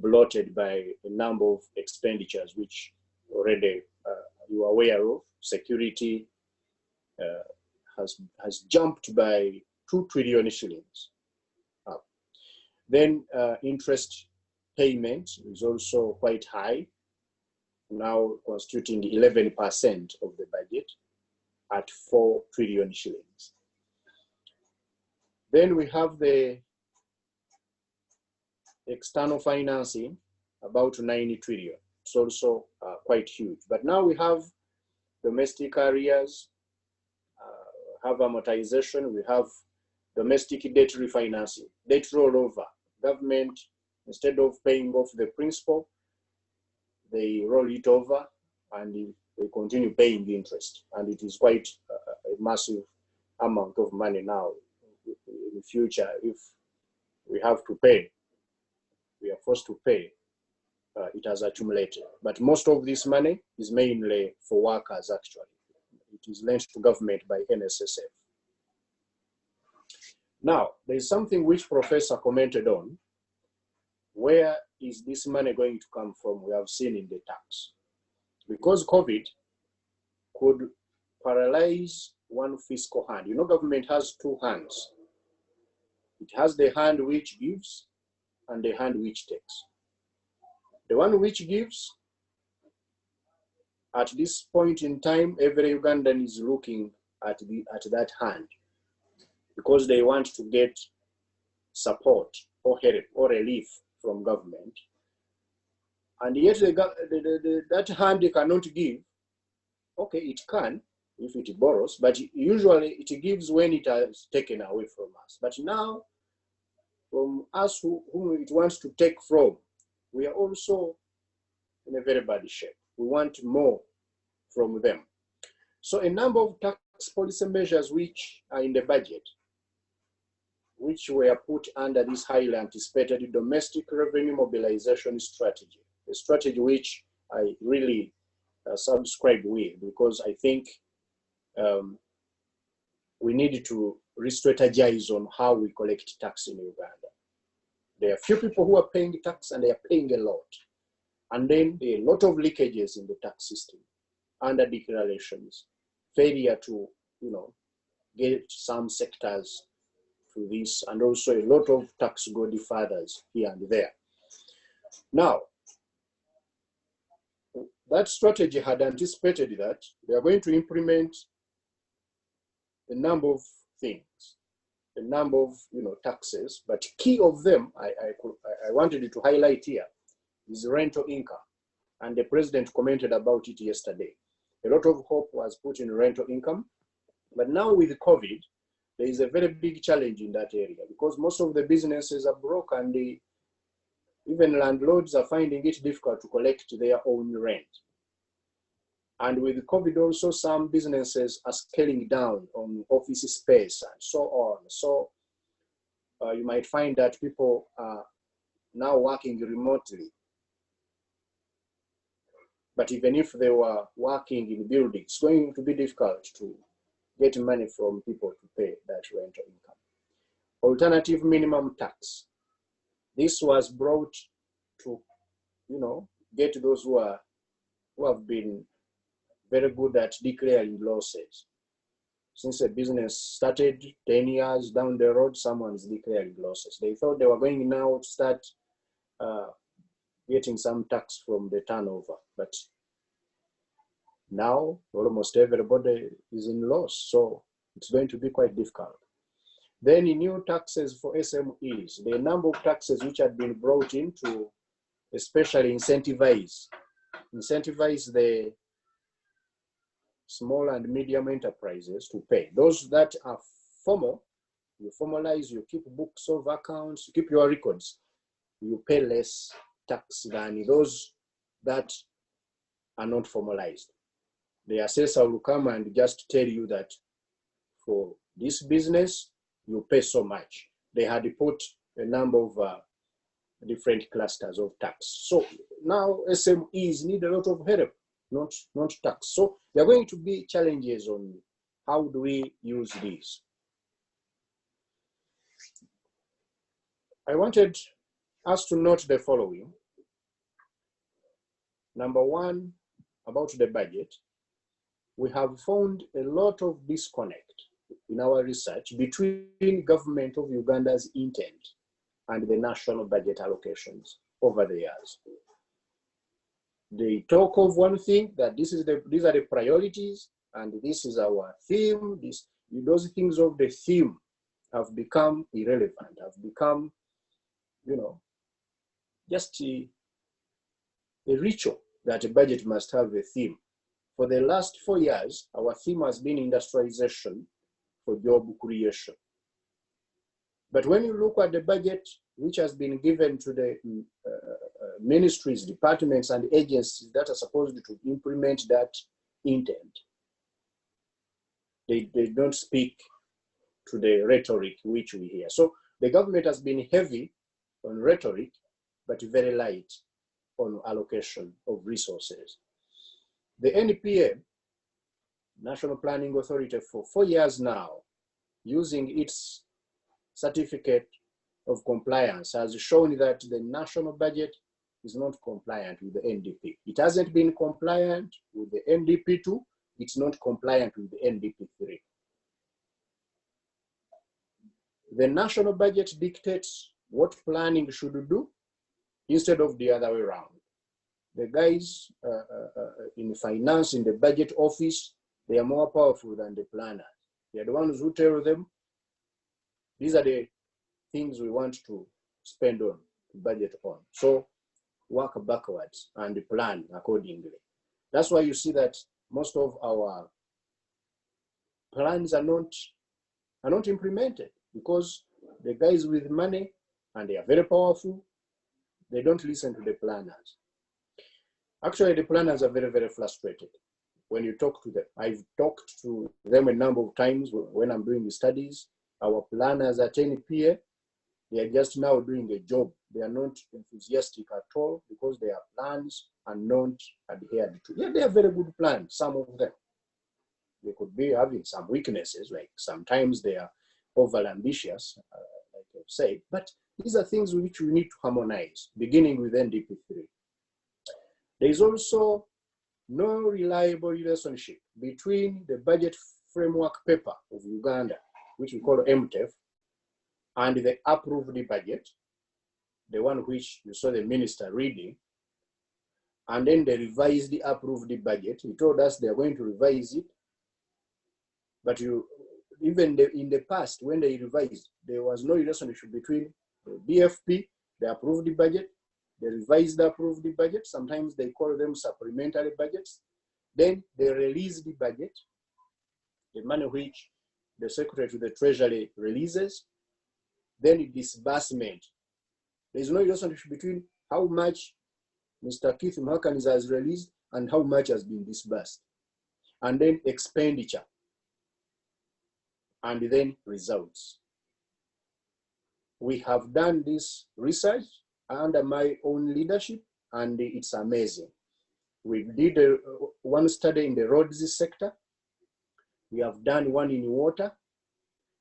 bloated by a number of expenditures which already you are aware of. Security has jumped by 2 trillion shillings. Then interest payment is also quite high, now constituting 11% of the budget at 4 trillion shillings. Then we have the external financing, about 9 trillion. It's also quite huge. But now we have domestic arrears, have amortization, we have domestic debt refinancing, debt rollover. Government, instead of paying off the principal, they roll it over and they continue paying the interest. And it is quite a massive amount of money now. In the future, if we have to pay, we are forced to pay, it has accumulated. But most of this money is mainly for workers, actually. It is lent to government by NSSF. Now, there is something which Professor commented on. Where is this money going to come from? We have seen in the tax. Because COVID could paralyze one fiscal hand. Government has two hands. It has the hand which gives and the hand which takes. The one which gives, at this point in time, every Ugandan is looking at that hand, because they want to get support or help or relief from government, and yet that hand cannot give. Okay, it can if it borrows, but usually it gives when it has taken away from us. But now, from us whom it wants to take from, we are also in a very bad shape. We want more from them. So a number of tax policy measures which are in the budget, which were put under this highly anticipated domestic revenue mobilization strategy, a strategy which I really subscribe with, because I think we need to re-strategize on how we collect tax in Uganda. There are few people who are paying tax, and they are paying a lot. And then there are a lot of leakages in the tax system, under declarations, failure to, get some sectors to this, and also a lot of tax godfathers here and there. Now, that strategy had anticipated that they are going to implement a number of things, a number of taxes, but key of them I wanted to highlight here is rental income, and the president commented about it yesterday. A lot of hope was put in rental income, but now with COVID, there is a very big challenge in that area, because most of the businesses are broke, and even landlords are finding it difficult to collect their own rent. And with COVID also, some businesses are scaling down on office space and so on. So you might find that people are now working remotely. But even if they were working in buildings, it's going to be difficult to get money from people to pay that rental income. Alternative minimum tax. This was brought to, get those who have been very good at declaring losses. Since a business started 10 years down the road, someone is declaring losses. They thought they were going now to start getting some tax from the turnover, but now almost everybody is in loss, so it's going to be quite difficult. Then new taxes for SMEs, the number of taxes which had been brought in to especially incentivize the small and medium enterprises to pay. Those that are formal, you formalize, you keep books of accounts, you keep your records, you pay less tax than those that are not formalized. The assessor will come and just tell you that for this business, you pay so much. They had put a number of different clusters of tax. So now SMEs need a lot of help, not tax. So there are going to be challenges on how do we use these. I wanted us to note the following. Number one, about the budget, we have found a lot of disconnect in our research between government of Uganda's intent and the national budget allocations over the years. They talk of one thing, that these are the priorities, and this is our theme. Those things of the theme have become irrelevant, have become, just a ritual that a budget must have a theme. For the last 4 years, our theme has been industrialization for job creation. But when you look at the budget which has been given to the ministries, departments, and agencies that are supposed to implement that intent, they don't speak to the rhetoric which we hear. So the government has been heavy on rhetoric, but very light on allocation of resources. The NPA, National Planning Authority, for 4 years now, using its certificate of compliance, has shown that the national budget is not compliant with the NDP. It hasn't been compliant with the NDP2, it's not compliant with the NDP3. The national budget dictates what planning should do instead of the other way around. The guys in finance, in the budget office, They are more powerful than the planners. They are the ones who tell them, these are the things we want to spend on, to budget on. So work backwards and plan accordingly. That's why you see that most of our plans are not implemented, because the guys with money, and they are very powerful, they don't listen to the planners. Actually, the planners are very, very frustrated when you talk to them. I've talked to them a number of times when I'm doing the studies. Our planners at NPA, they are just now doing a job. They are not enthusiastic at all because their plans are not adhered to. Yeah, they are very good plans, some of them. They could be having some weaknesses, like sometimes they are over ambitious, like I've said, but these are things which we need to harmonize, beginning with NDP3. There is also no reliable relationship between the budget framework paper of Uganda, which we call MTEF, and the approved budget, the one which you saw the minister reading, and then they revised the approved budget. He told us they are going to revise it, but even in the past, when they revised, there was no relationship between the BFP, the approved budget, the revised approved budget. Sometimes they call them supplementary budgets. Then they release the budget, the money which the Secretary to the Treasury releases, then disbursement. There is no relationship between how much Mr. Keith Mhakanis has released and how much has been disbursed. And then expenditure. And then results. We have done this research under my own leadership, and it's amazing. We did one study in the roads sector. We have done one in water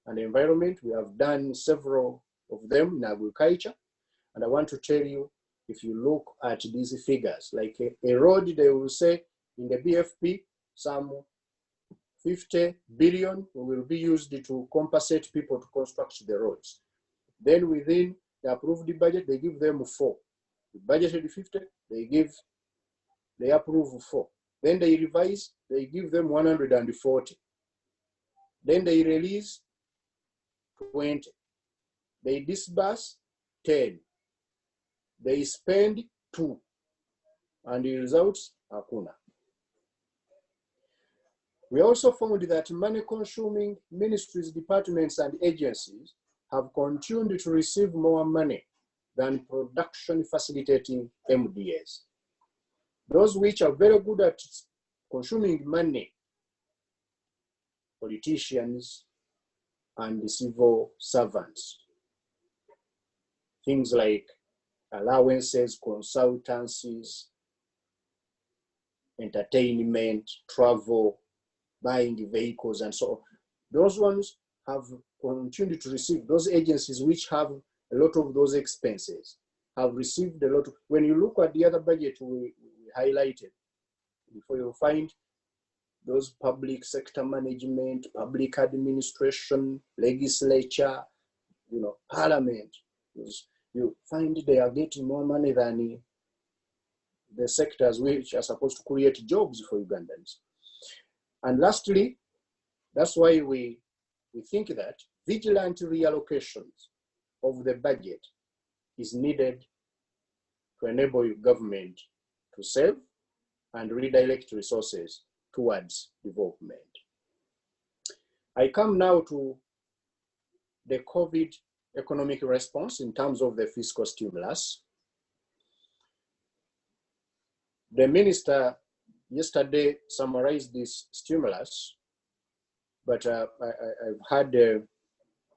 and environment. We have done several of them in agriculture. And I want to tell you, if you look at these figures, like a road, they will say in the BFP, some 50 billion will be used to compensate people to construct the roads. Then within the approved budget, they give them 4. The budgeted 50, they approve 4. Then they revise, they give them 140. Then they release 20. They disburse 10. They spend 2. And the results are kuna. We also found that money-consuming ministries, departments, and agencies have continued to receive more money than production-facilitating MDAs. Those which are very good at consuming money, politicians and civil servants, things like allowances, consultancies, entertainment, travel, buying vehicles, and so on. Those ones have continued to receive. Those agencies which have a lot of those expenses have received a lot of, when you look at the other budget we highlighted, before you find those public sector management, public administration, legislature, parliament, you find they are getting more money than the sectors which are supposed to create jobs for Ugandans. And lastly, that's why we think that vigilant reallocations of the budget is needed to enable government to save and redirect resources towards development. I come now to the COVID economic response in terms of the fiscal stimulus. The minister yesterday summarized this stimulus, but I've had the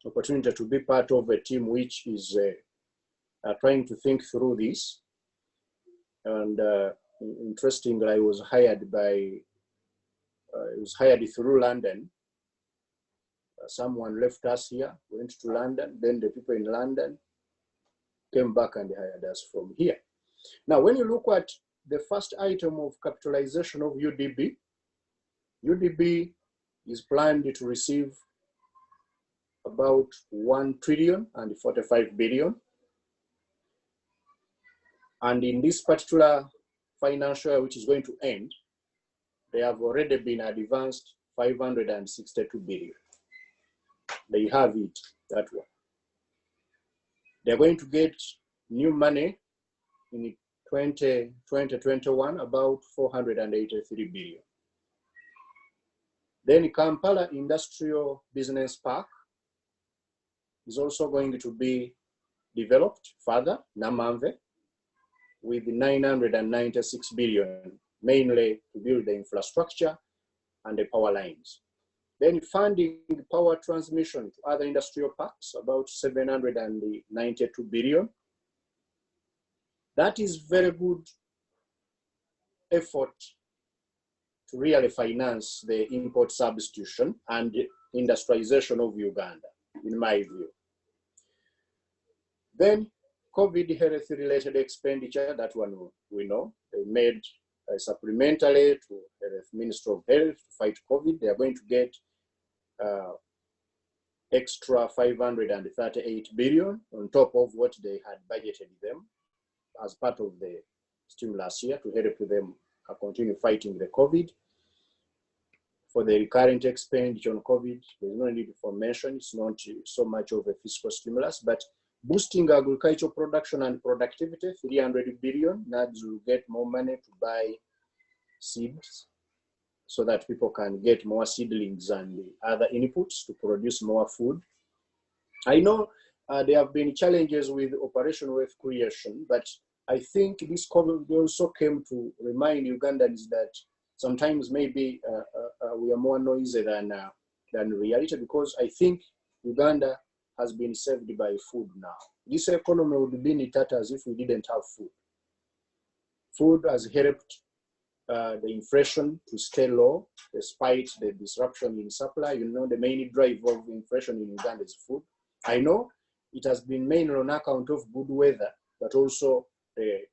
opportunity to be part of a team which is trying to think through this. And interestingly, I was hired through London. Someone left us here, went to London, then the people in London came back and hired us from here. Now, when you look at the first item of capitalization of UDB, UDB is planned to receive about 1,045 billion. And in this particular financial year, which is going to end, they have already been advanced 562 billion. They have it, that one. They're going to get new money in 2021, about 483 billion. Then Kampala Industrial Business Park is also going to be developed further, Namamve, with 996 billion, mainly to build the infrastructure and the power lines. Then funding power transmission to other industrial parks, about 792 billion. That is very good effort to really finance the import substitution and industrialization of Uganda, in my view. Then COVID health-related expenditure, that one we know. They made supplementary to the Ministry of Health to fight COVID. They are going to get extra 538 billion on top of what they had budgeted them as part of the stimulus year to help them continue fighting the COVID. For the recurrent expenditure on COVID, there's no need for mention. It's not so much of a fiscal stimulus, but boosting agricultural production and productivity, 300 billion. NADS will get more money to buy seeds so that people can get more seedlings and other inputs to produce more food. I know there have been challenges with Operation Wealth Creation, but I think this COVID also came to remind Ugandans that sometimes maybe we are more noisy than reality, because I think Uganda has been saved by food now. This economy would be in tatters if we didn't have food. Food has helped the inflation to stay low despite the disruption in supply. You know, the main driver of inflation in Uganda is food. I know it has been mainly on account of good weather, but also the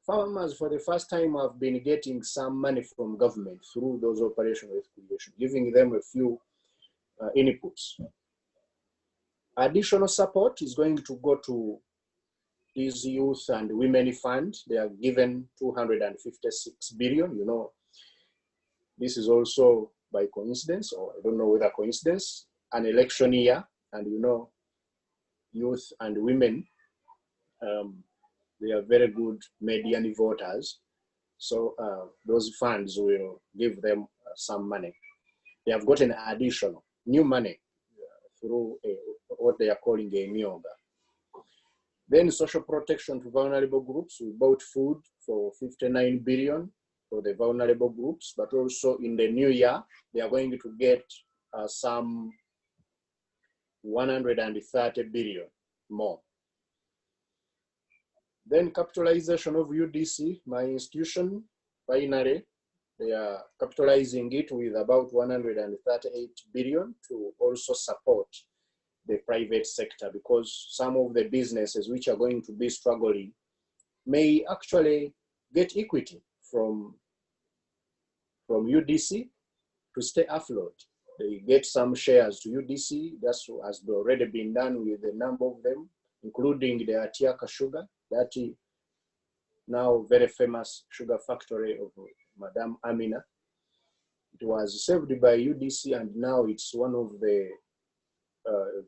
farmers for the first time have been getting some money from government through those operations with creation, giving them a few inputs. Additional support is going to go to these youth and women fund. They are given 256 billion. You know, this is also by coincidence, or I don't know whether coincidence, an election year, and you know, youth and women, they are very good median voters. So those funds will give them some money. They have gotten additional new money through what they are calling a myoga. Then social protection to vulnerable groups. We bought food for 59 billion for the vulnerable groups, but also in the new year, they are going to get some 130 billion more. Then capitalization of UDC, my institution, finally, they are capitalizing it with about 138 billion to also support the private sector, because some of the businesses which are going to be struggling may actually get equity from UDC to stay afloat. They get some shares to UDC. That's has already been done with a number of them, including the Atiaka Sugar, that now very famous sugar factory of Madame Amina. It was saved by UDC, and now it's one of the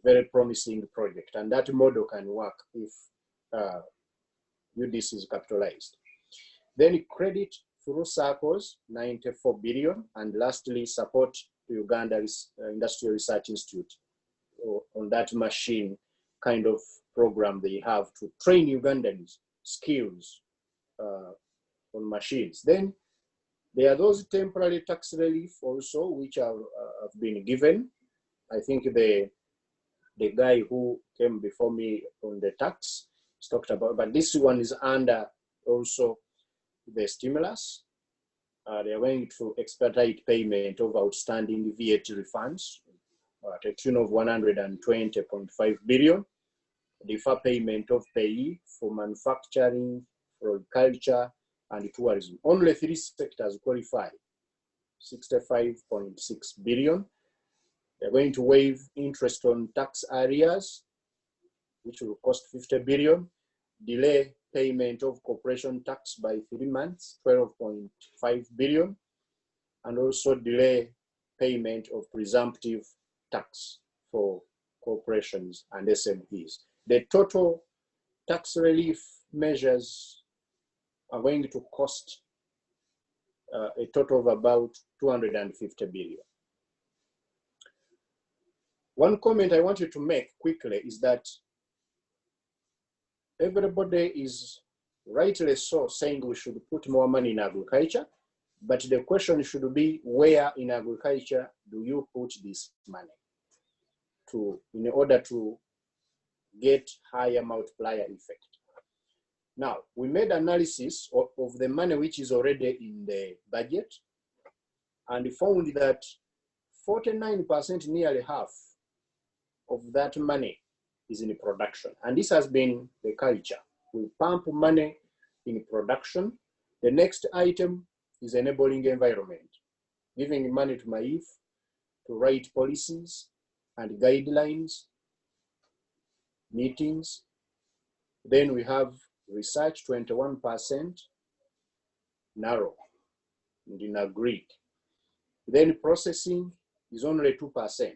very promising project, and that model can work if UDC is capitalized. Then credit through circles, 94 billion, and lastly, support to Uganda Industrial Research Institute on that machine kind of program they have to train Ugandans skills on machines. Then there are those temporary tax relief also, which have been given. I think the guy who came before me on the tax talked about, but this one is under also the stimulus. They are going to expedite payment of outstanding VAT refunds at a tune of 120.5 billion. Defer payment of payee for manufacturing, for culture, and tourism. Only 3 sectors qualify, 65.6 billion. They're going to waive interest on tax arrears, which will cost 50 billion. Delay payment of corporation tax by 3 months, 12.5 billion. And also delay payment of presumptive tax for corporations and SMEs. The total tax relief measures are going to cost a total of about 250 billion. One comment I wanted to make quickly is that everybody is rightly so saying we should put more money in agriculture, but the question should be, where in agriculture do you put this money in order to get higher multiplier effect? Now, we made analysis of the money which is already in the budget and found that 49%, nearly half of that money is in production. And this has been the culture. We pump money in production. The next item is enabling environment, giving money to my youth to write policies and guidelines, meetings. Then we have research, 21%, narrow, and in agreed. Then processing is only 2%,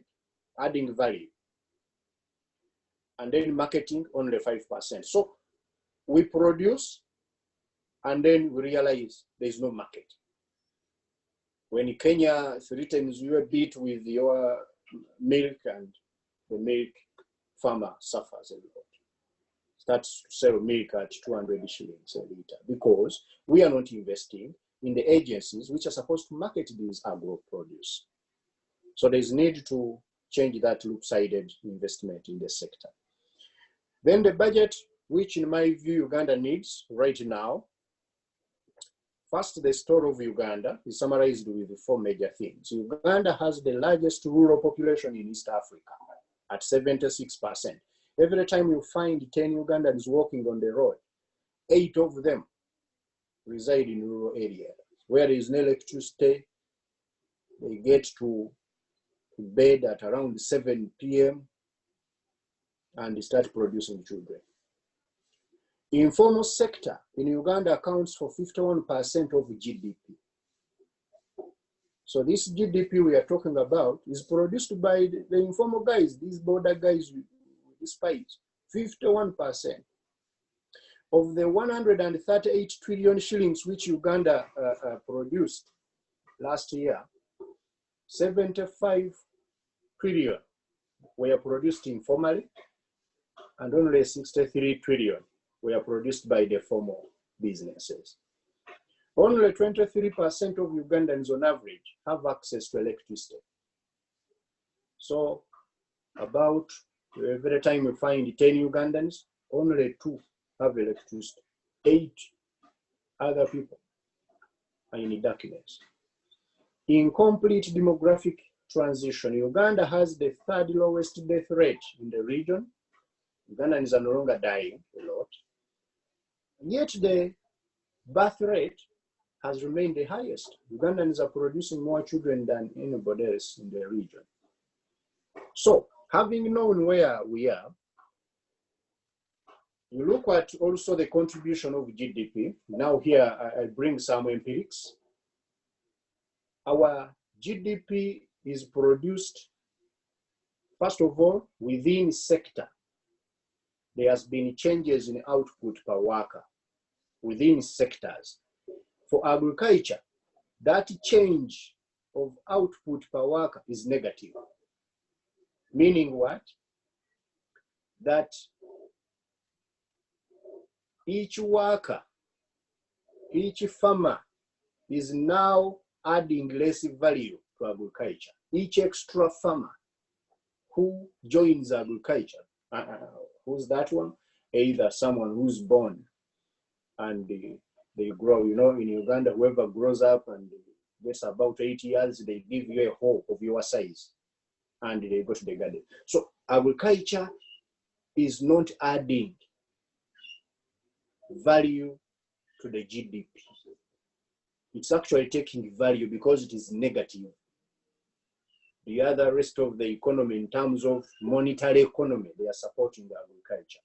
adding value. And then marketing, only 5%. So we produce, and then we realize there's no market. When in Kenya, 3 times you are beat with your milk, and the milk farmer suffers a lot. Starts to sell milk at 200 shillings a litre because we are not investing in the agencies which are supposed to market these agro produce. So there's need to change that loop-sided investment in the sector. Then the budget, which in my view Uganda needs right now. First, the story of Uganda is summarized with 4 major things. Uganda has the largest rural population in East Africa at 76%. Every time you find 10 Ugandans walking on the road, 8 of them reside in rural areas where there is no electricity. They get to bed at around 7 p.m. and they start producing children. Informal sector in Uganda accounts for 51% of GDP. So this GDP we are talking about is produced by the informal guys, these border guys with despite 51%. Of the 138 trillion shillings which Uganda produced last year, 75 trillion were produced informally, and only 63 trillion were produced by the formal businesses. Only 23% of Ugandans on average have access to electricity. So about every time you find 10 Ugandans, only 2 have electricity. 8 other people are in darkness. Incomplete demographic transition. Uganda has the 3rd lowest death rate in the region. Ugandans are no longer dying a lot. Yet the birth rate has remained the highest. Ugandans are producing more children than anybody else in the region. So, having known where we are, you look at also the contribution of GDP. Now here I bring some empirics. Our GDP is produced, first of all, within sector. There has been changes in output per worker within sectors. For agriculture, that change of output per worker is negative. Meaning what? That each worker, each farmer is now adding less value to agriculture. Each extra farmer who joins agriculture, who's that one? Either someone who's born and they grow, you know, in Uganda, whoever grows up and gets about 8 years, they give you a hoe of your size and they go to the garden. So agriculture is not adding value to the GDP. It's actually taking value because it is negative. The other rest of the economy in terms of monetary economy, they are supporting the agriculture.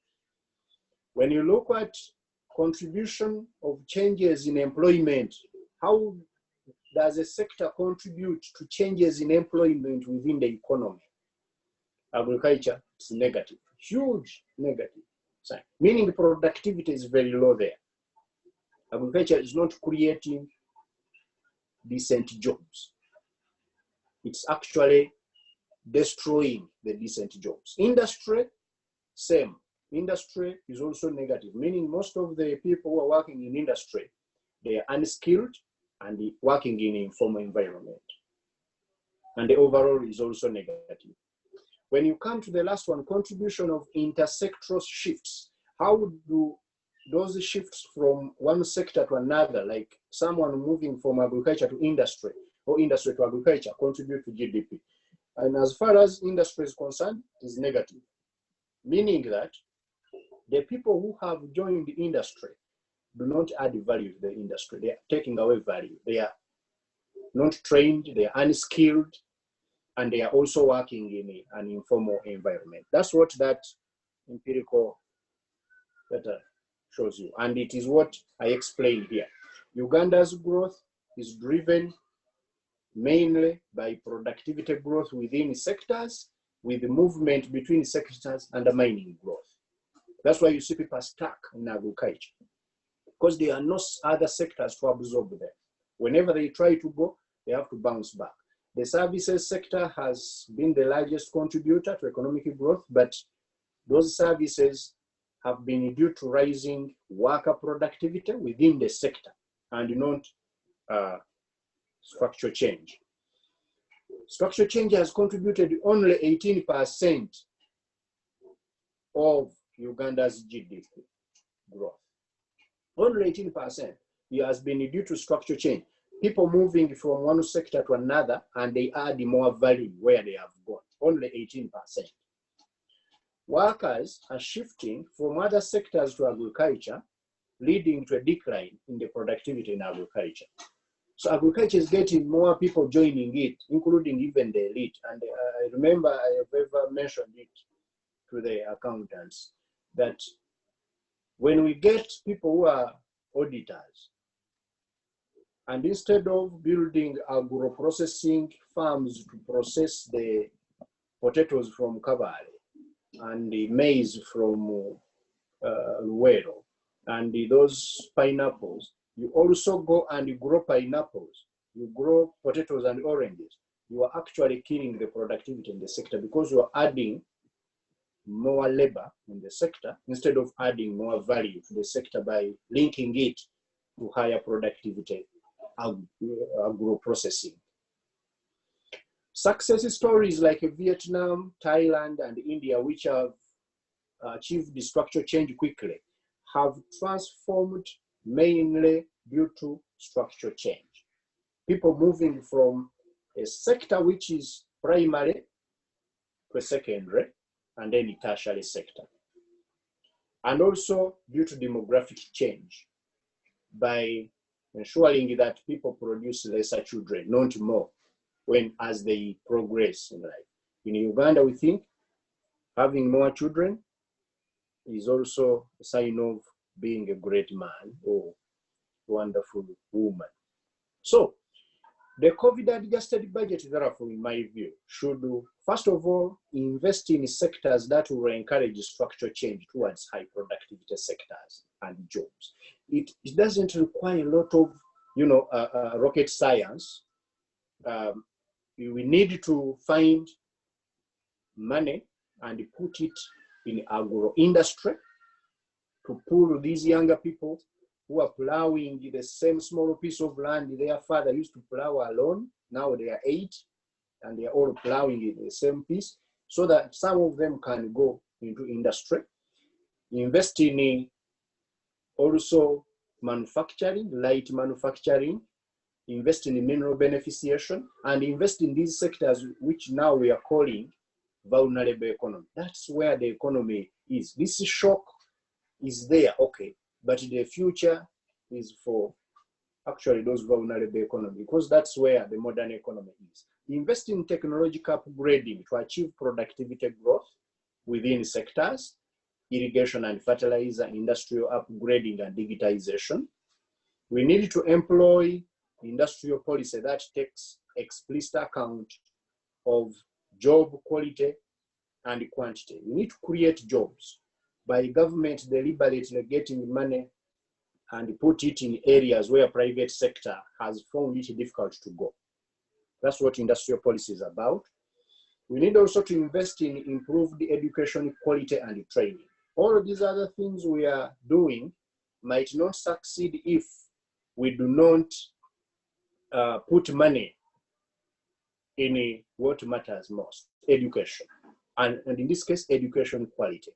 When you look at contribution of changes in employment, how does a sector contribute to changes in employment within the economy? Agriculture is negative, huge negative sign, meaning productivity is very low there. Agriculture is not creating decent jobs. It's actually destroying the decent jobs. Industry, same. Industry is also negative, meaning most of the people who are working in industry, they are unskilled and working in informal environment. And the overall is also negative. When you come to the last one, contribution of intersectoral shifts, how do those shifts from one sector to another, like someone moving from agriculture to industry or industry to agriculture, contribute to GDP? And as far as industry is concerned, it is negative, meaning that the people who have joined the industry do not add value to the industry. They are taking away value. They are not trained, they are unskilled, and they are also working in an informal environment. That's what that empirical data shows you. And it is what I explained here. Uganda's growth is driven mainly by productivity growth within sectors, with the movement between sectors undermining growth. That's why you see people stuck in agriculture, because there are no other sectors to absorb them. Whenever they try to go, they have to bounce back. The services sector has been the largest contributor to economic growth, but those services have been due to rising worker productivity within the sector and not structural change. Structural change has contributed only 18% of Uganda's GDP growth. Only 18%. It has been due to structural change. People moving from one sector to another, and they add more value where they have gone. Only 18%. Workers are shifting from other sectors to agriculture, leading to a decline in the productivity in agriculture. So agriculture is getting more people joining it, including even the elite. And I remember I have ever mentioned it to the accountants, that when we get people who are auditors, and instead of building agro-processing farms to process the potatoes from Kabale and the maize from Luwero and those pineapples, you also go and you grow pineapples, you grow potatoes and oranges, you are actually killing the productivity in the sector, because you are adding more labor in the sector instead of adding more value to the sector by linking it to higher productivity agro-processing. Success stories like Vietnam, Thailand, and India, which have achieved the structural change quickly, have transformed mainly due to structural change. People moving from a sector which is primary to a secondary, and then the tertiary sector. And also due to demographic change, by ensuring that people produce lesser children, not more, as they progress in life. In Uganda, we think having more children is also a sign of being a great man or wonderful woman. So the COVID-adjusted budget, therefore, in my view, should, first of all, invest in sectors that will encourage structural change towards high productivity sectors and jobs. It doesn't require a lot of, rocket science. We need to find money and put it in agro-industry to pull these younger people who are plowing the same small piece of land their father used to plow alone. Now they are 8 and they are all plowing in the same piece, so that some of them can go into industry. Invest in also manufacturing, light manufacturing, invest in mineral beneficiation, and invest in these sectors which now we are calling vulnerable economy. That's where the economy is. This shock is there, okay, but the future is for actually those vulnerable economy, because that's where the modern economy is. Invest in technological upgrading to achieve productivity growth within sectors, irrigation and fertilizer, industrial upgrading and digitization. We need to employ industrial policy that takes explicit account of job quality and quantity. We need to create jobs by government deliberately getting money and put it in areas where private sector has found it difficult to go. That's what industrial policy is about. We need also to invest in improved education quality and training. All of these other things we are doing might not succeed if we do not put money in what matters most, education. And in this case, education quality.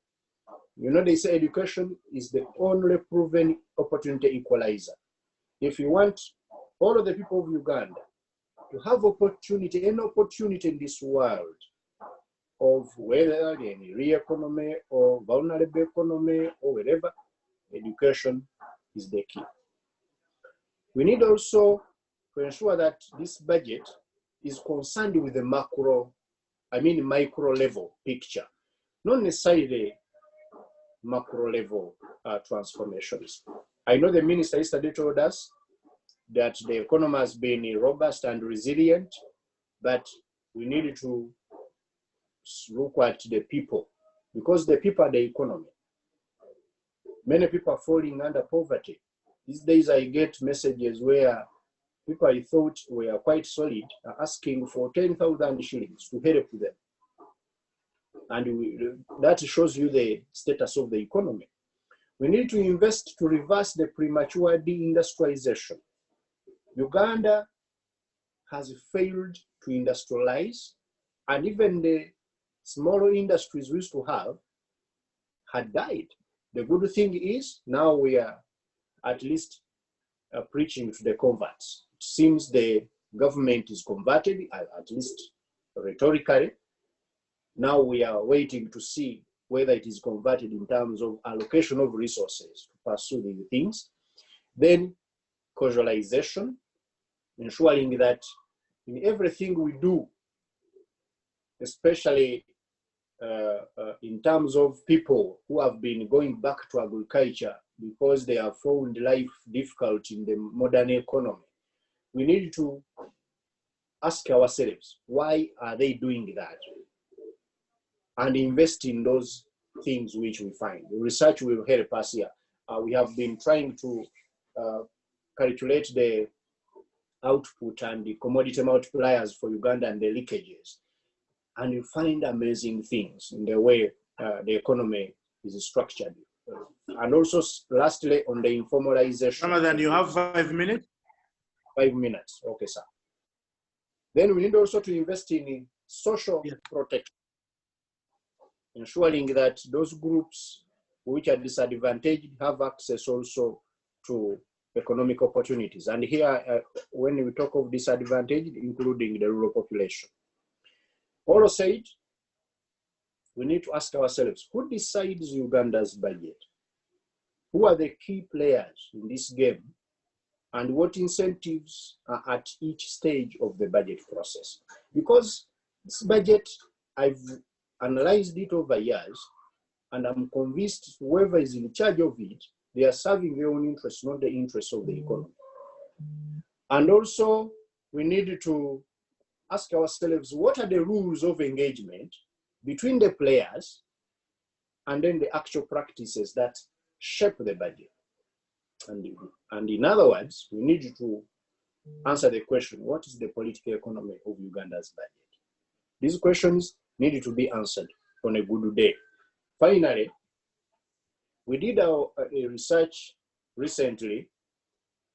You know, they say education is the only proven opportunity equalizer. If you want all of the people of Uganda to have opportunity, any opportunity in this world, of whether in real economy or vulnerable economy or wherever, education is the key. We need also to ensure that this budget is concerned with the micro level picture, not necessarily macro level transformations. I know the minister yesterday told us that the economy has been robust and resilient, but we need to look at the people, because the people are the economy. Many people are falling under poverty. These days I get messages where people I thought were quite solid are asking for 10,000 shillings to help them. And that shows you the status of the economy. We need to invest to reverse the premature deindustrialization. Uganda has failed to industrialize, and even the smaller industries we used to have had died. The good thing is now we are at least preaching to the converts. It seems the government is converted, at least rhetorically. Now we are waiting to see whether it is converted in terms of allocation of resources to pursue these things. Then casualization, ensuring that in everything we do, especially in terms of people who have been going back to agriculture because they have found life difficult in the modern economy, we need to ask ourselves, why are they doing that? And invest in those things which we find. The research will help us here. We have been trying to calculate the output and the commodity multipliers for Uganda and the leakages. And you find amazing things in the way the economy is structured. And also, lastly, on the informalization. Ramadan, you have 5 minutes? 5 minutes, okay, sir. Then we need also to invest in social protection, ensuring that those groups which are disadvantaged have access also to economic opportunities. And here, when we talk of disadvantaged, including the rural population. All said, we need to ask ourselves, who decides Uganda's budget? Who are the key players in this game? And what incentives are at each stage of the budget process? Because this budget, I've analyzed it over years, and I'm convinced whoever is in charge of it, they are serving their own interests, not the interests of the economy. And also, we need to ask ourselves, what are the rules of engagement between the players and then the actual practices that shape the budget? And in other words, we need to answer the question, what is the political economy of Uganda's budget? These questions need to be answered on a good day. Finally, we did a research recently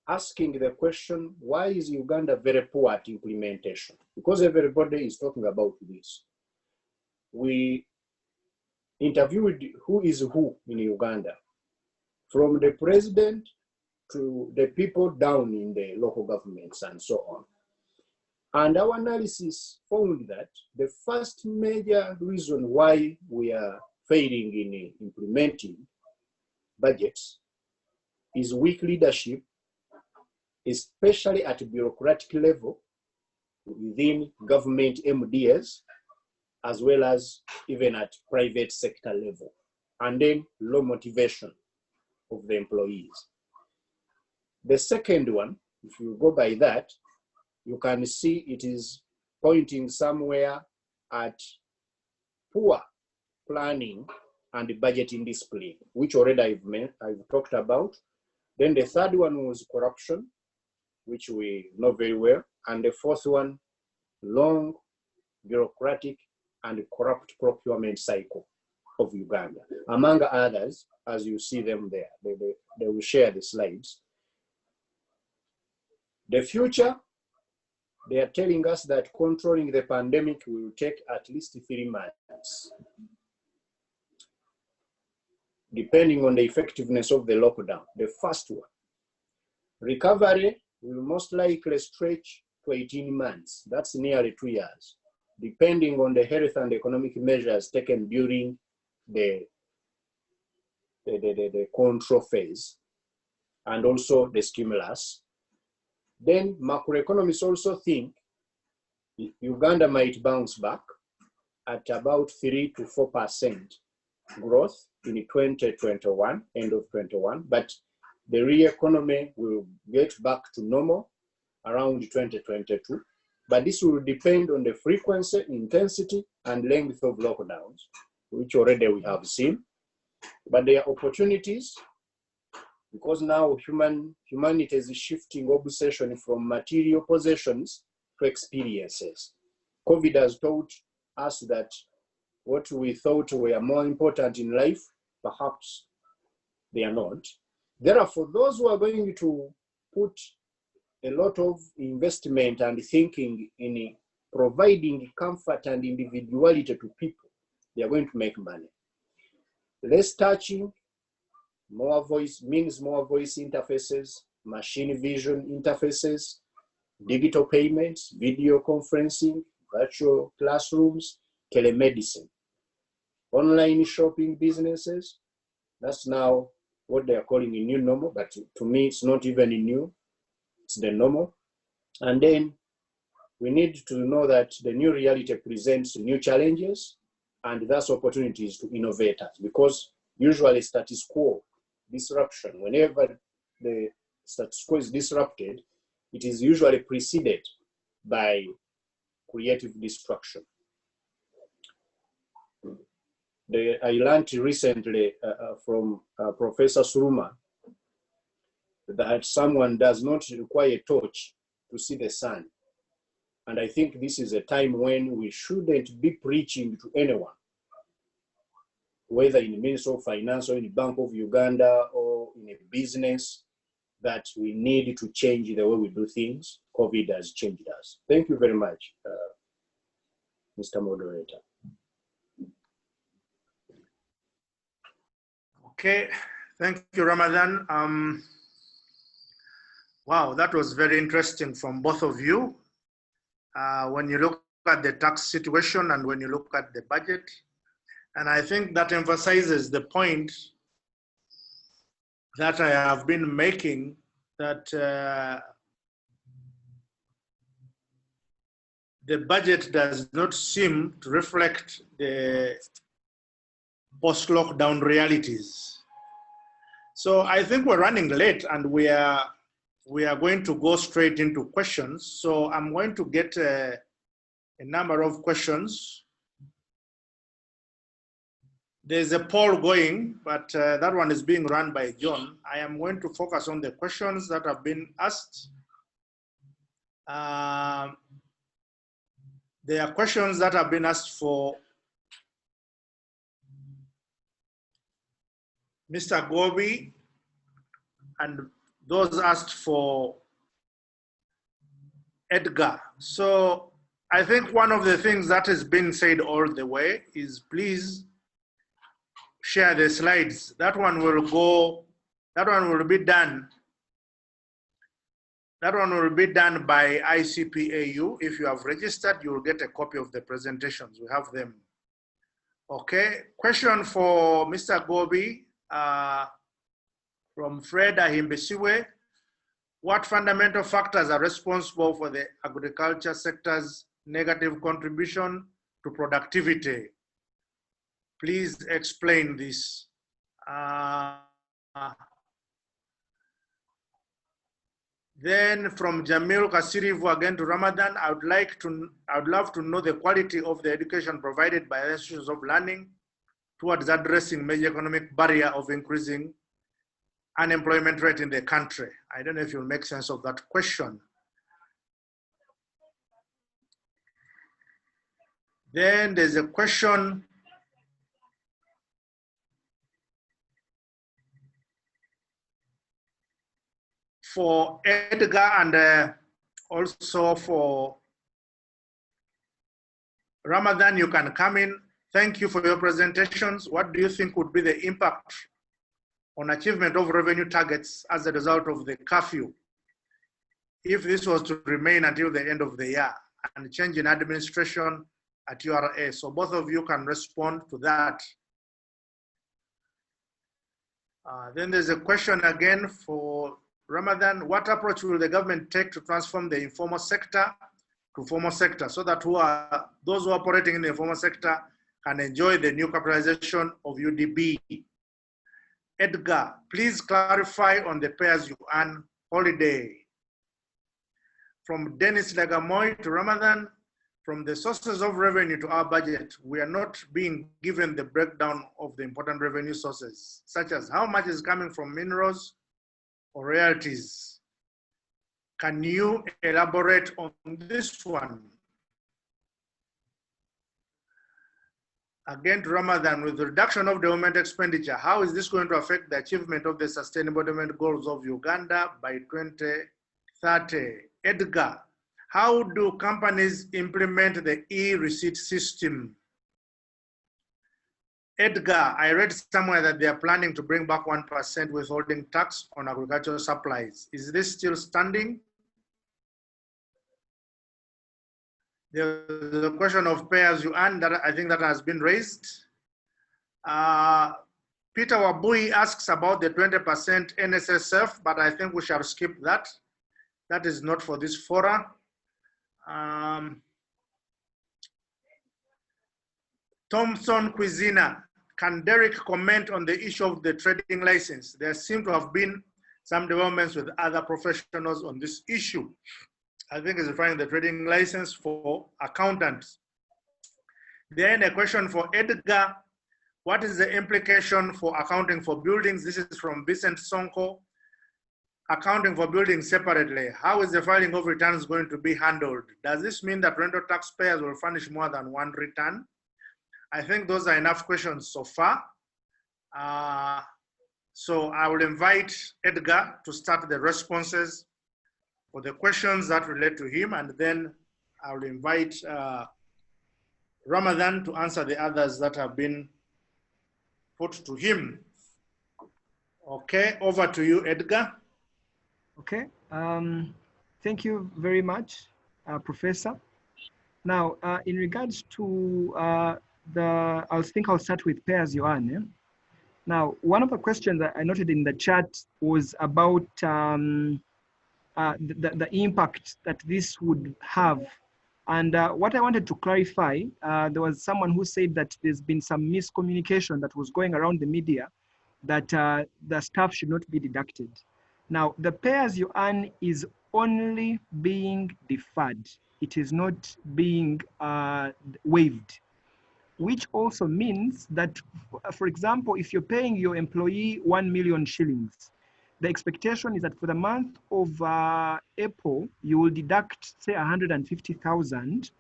asking the question, why is Uganda very poor at implementation? Because everybody is talking about this. We interviewed who is who in Uganda, from the president to the people down in the local governments and so on. And our analysis found that the first major reason why we are failing in implementing budgets is weak leadership, especially at a bureaucratic level within government MDS, as well as even at private sector level, and then low motivation of the employees. The second one if you go by that, you can see it is pointing somewhere at poor planning and budgeting discipline, which already I've talked about. Then the third one was corruption, which we know very well. And the fourth one, long, bureaucratic, and corrupt procurement cycle of Uganda, among others, as you see them there. They will share the slides. The future, they are telling us that controlling the pandemic will take at least 3 months, depending on the effectiveness of the lockdown. The first one. Recovery will most likely stretch to 18 months. That's nearly 2 years, depending on the health and economic measures taken during the control phase, and also the stimulus. Then macroeconomists also think Uganda might bounce back at about 3 to 4% growth in 2021, end of 21, but the real economy will get back to normal around 2022. But this will depend on the frequency, intensity, and length of lockdowns, which already we have seen. But there are opportunities, because now humanity is shifting obsession from material possessions to experiences. COVID has taught us that what we thought were more important in life, perhaps they are not. Therefore, those who are going to put a lot of investment and thinking in providing comfort and individuality to people, they are going to make money. Less touching, more voice means more voice interfaces, machine vision interfaces, digital payments, video conferencing, virtual classrooms, telemedicine, online shopping businesses. That's now what they are calling a new normal, but to me, it's not even a new, it's the normal. And then we need to know that the new reality presents new challenges, and that's opportunities to innovators, because usually status quo disruption, whenever the status quo is disrupted, it is usually preceded by creative destruction. I learned recently from Professor Suruma that someone does not require a torch to see the sun. And I think this is a time when we shouldn't be preaching to anyone, whether in the Ministry of Finance or in the Bank of Uganda or in a business, that we need to change the way we do things. COVID has changed us. Thank you very much, Mr. Moderator. Okay, thank you, Ramadan. Wow, that was very interesting from both of you. When you look at the tax situation and when you look at the budget, and I think that emphasizes the point that I have been making, that the budget does not seem to reflect the post-lockdown realities. So I think we're running late, and we are going to go straight into questions. So I'm going to get a number of questions. There's a poll going, but that one is being run by John. I am going to focus on the questions that have been asked. There are questions that have been asked for Mr. Gobi, and those asked for Edgar. So I think one of the things that has been said all the way is, please share the slides. That one will be done. That one will be done by ICPAU. If you have registered, you will get a copy of the presentations. We have them. Okay, question for Mr. Gobi from Fred Ahimbesiwe. What fundamental factors are responsible for the agriculture sector's negative contribution to productivity? Please explain this. Then from Jamil Kasirivu again to Ramadan, I would love to know the quality of the education provided by institutions of learning towards addressing major economic barrier of increasing unemployment rate in the country. I don't know if you'll make sense of that question. Then there's a question for Edgar and also for Ramadan. You can come in. Thank you for your presentations. What do you think would be the impact on achievement of revenue targets as a result of the curfew if this was to remain until the end of the year, and change in administration at URA? So both of you can respond to that. Then there's a question again for Ramadan. What approach will the government take to transform the informal sector to formal sector so that those who are operating in the informal sector can enjoy the new capitalization of UDB? Edgar, please clarify on the pay-as-you-earn holiday. From Dennis Lagamoy to Ramadan, from the sources of revenue to our budget, we are not being given the breakdown of the important revenue sources, such as how much is coming from minerals or royalties. Can you elaborate on this one? Again to Ramadan, with the reduction of development expenditure, how is this going to affect the achievement of the sustainable development goals of Uganda by 2030? Edgar, how do companies implement the e-receipt system? Edgar, I read somewhere that they are planning to bring back 1% withholding tax on agricultural supplies. Is this still standing? There's a question of pay as you earn that I think that has been raised. Peter Wabui asks about the 20% NSSF, but I think we shall skip that. That is not for this forum. Thompson Cuisina, can Derek comment on the issue of the trading license? There seem to have been some developments with other professionals on this issue. I think it's referring to the trading license for accountants. Then a question for Edgar. What is the implication for accounting for buildings? This is from Vincent Sonko. Accounting for buildings separately. How is the filing of returns going to be handled? Does this mean that rental taxpayers will furnish more than one return? I think those are enough questions so far. So I will invite Edgar to start the responses for the questions that relate to him, and then I will invite Ramadan to answer the others that have been put to him. Okay, over to you, Edgar. Okay, thank you very much, Professor. Now, in regards to I think I'll start with pay as you earn. Yeah? Now, one of the questions that I noted in the chat was about the impact that this would have. And what I wanted to clarify, there was someone who said that there's been some miscommunication that was going around the media that the staff should not be deducted. Now, the pay as you earn is only being deferred. It is not being waived, which also means that, for example, if you're paying your employee 1 million shillings, the expectation is that for the month of April, you will deduct, say, 150,000.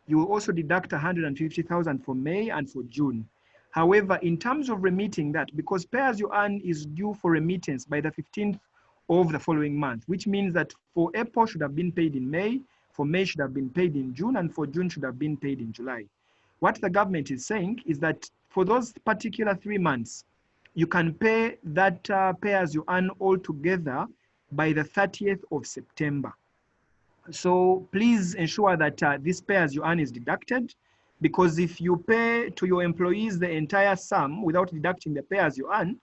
You will also deduct 150,000 for May and for June. However, in terms of remitting that, because pay as you earn is due for remittance by the 15th of the following month, which means that for April should have been paid in May, for May should have been paid in June, and for June should have been paid in July. What the government is saying is that for those particular 3 months, you can pay that pay as you earn all together by the 30th of September. So please ensure that this pay as you earn is deducted, because if you pay to your employees the entire sum without deducting the pay as you earn,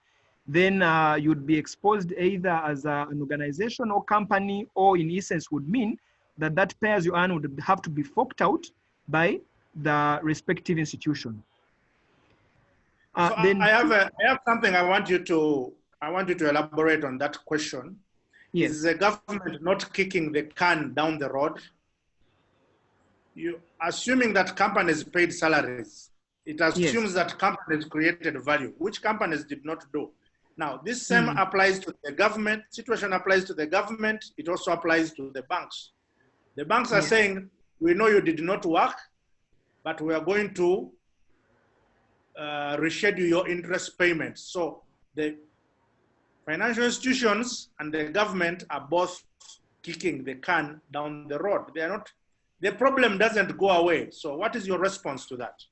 then you'd be exposed either as an organization or company, or in essence would mean that that pay as you earn would have to be forked out by the respective institution. So I have something I want you to elaborate on that question. Yes. Is the government not kicking the can down the road? You assuming that companies paid salaries, it assumes that companies created value, which companies did not do. Now, this same applies to the government, situation applies to the government, it also applies to the banks. The banks are saying, we know you did not work, but we are going to reschedule your interest payments. So the financial institutions and the government are both kicking the can down the road. They are not, the problem doesn't go away. So what is your response to that?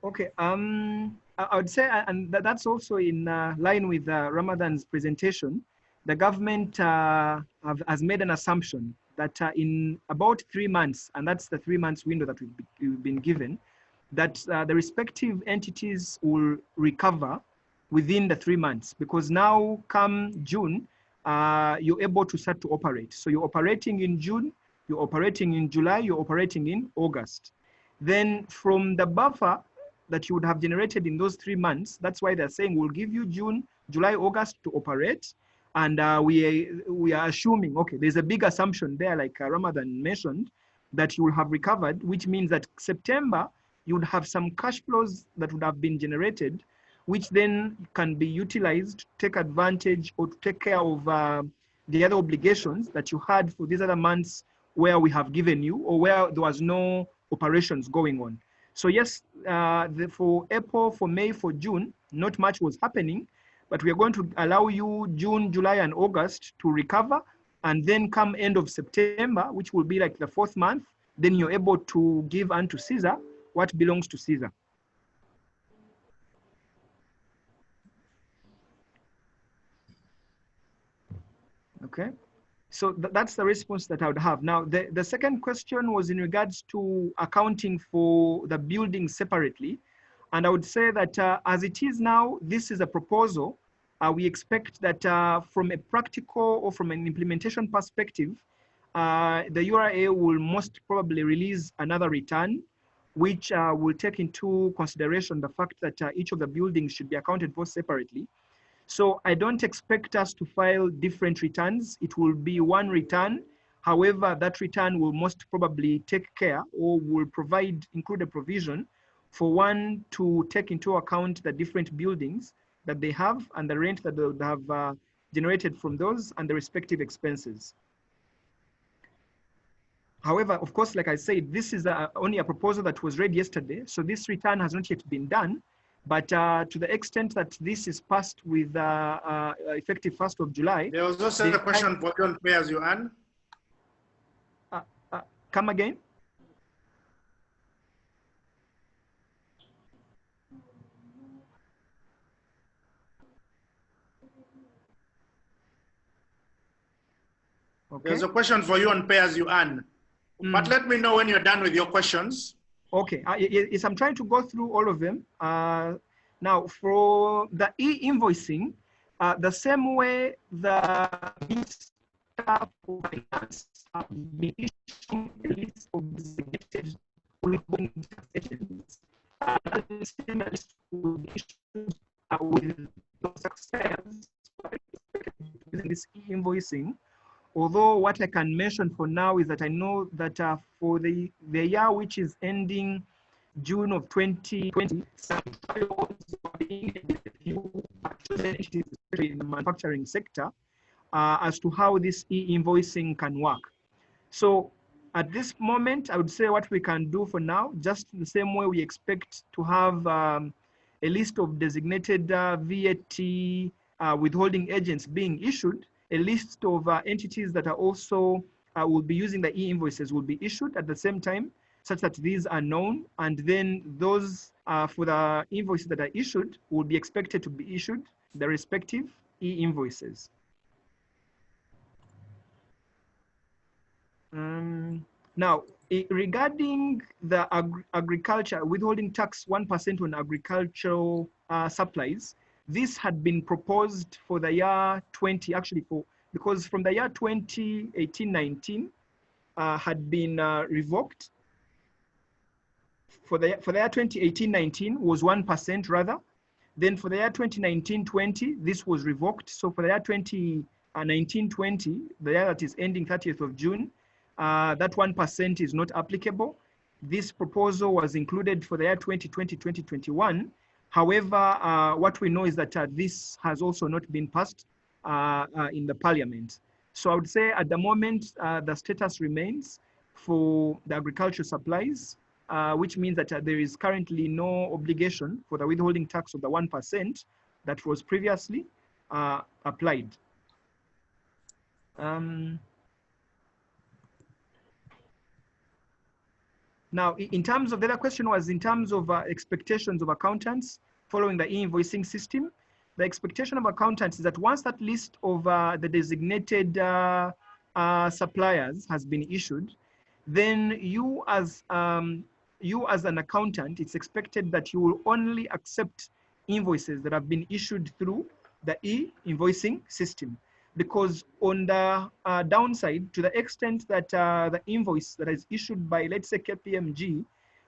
Okay, I would say, and that's also in line with Ramadan's presentation, the government has made an assumption that in about 3 months, and that's the 3 months window that we've been given, that the respective entities will recover within the 3 months, because now come June, you're able to start to operate. So you're operating in June, you're operating in July, you're operating in August. Then from the buffer that you would have generated in those 3 months, that's why they're saying we'll give you June, July, August to operate. And we are assuming, okay, there's a big assumption there, like Ramadan mentioned, that you will have recovered, which means that September, you would have some cash flows that would have been generated, which then can be utilized to take advantage or to take care of the other obligations that you had for these other months where we have given you or where there was no operations going on. So yes, for April, for May, for June, not much was happening, but we are going to allow you June, July, and August to recover. And then come end of September, which will be like the 4th month, then you're able to give unto Caesar what belongs to Caesar. Okay, so that's the response that I would have. Now, the second question was in regards to accounting for the building separately. And I would say that as it is now, this is a proposal. We expect that from a practical or from an implementation perspective, the URA will most probably release another return, which will take into consideration the fact that each of the buildings should be accounted for separately. So I don't expect us to file different returns. It will be one return. However, that return will most probably take care or will include a provision for one to take into account the different buildings that they have and the rent that they would have generated from those and the respective expenses. However, of course, like I said, this is only a proposal that was read yesterday. So this return has not yet been done. But to the extent that this is passed with effective 1st of July. There was also a question for you on pay as you earn. Come again? Okay. There's a question for you on pay as you earn. But let me know when you're done with your questions. Okay, yes, I'm trying to go through all of them. Now, for the e-invoicing, the same way the Minister for Finance be issuing a list of designated withholding taxations, similar list will be issued with those taxpayers using this e-invoicing. Although what I can mention for now is that I know that for the year which is ending June of 2020, some trials are being especially in the manufacturing sector, as to how this e-invoicing can work. So at this moment, I would say what we can do for now, just the same way we expect to have a list of designated VAT withholding agents being issued, a list of entities that are also will be using the e-invoices will be issued at the same time, such that these are known, and then those for the invoices that are issued will be expected to be issued the respective e-invoices. Now, regarding the agriculture withholding tax 1% on agricultural supplies, this had been proposed for the year 20, actually because from the year 2018-19 had been revoked. For the year 2018-19 was 1% rather. Then for the year 2019-20, this was revoked. So for the year 1920, the year that is ending 30th of June, that 1% is not applicable. This proposal was included for the year 2020-2021. However, what we know is that this has also not been passed in the parliament. So I would say at the moment, the status remains for the agricultural supplies, which means that there is currently no obligation for the withholding tax of the 1% that was previously applied. Now, in terms of the other question was in terms of expectations of accountants following the e-invoicing system. The expectation of accountants is that once that list of the designated suppliers has been issued, then you as an accountant, it's expected that you will only accept invoices that have been issued through the e-invoicing system. Because on the downside, to the extent that the invoice that is issued by, let's say, KPMG,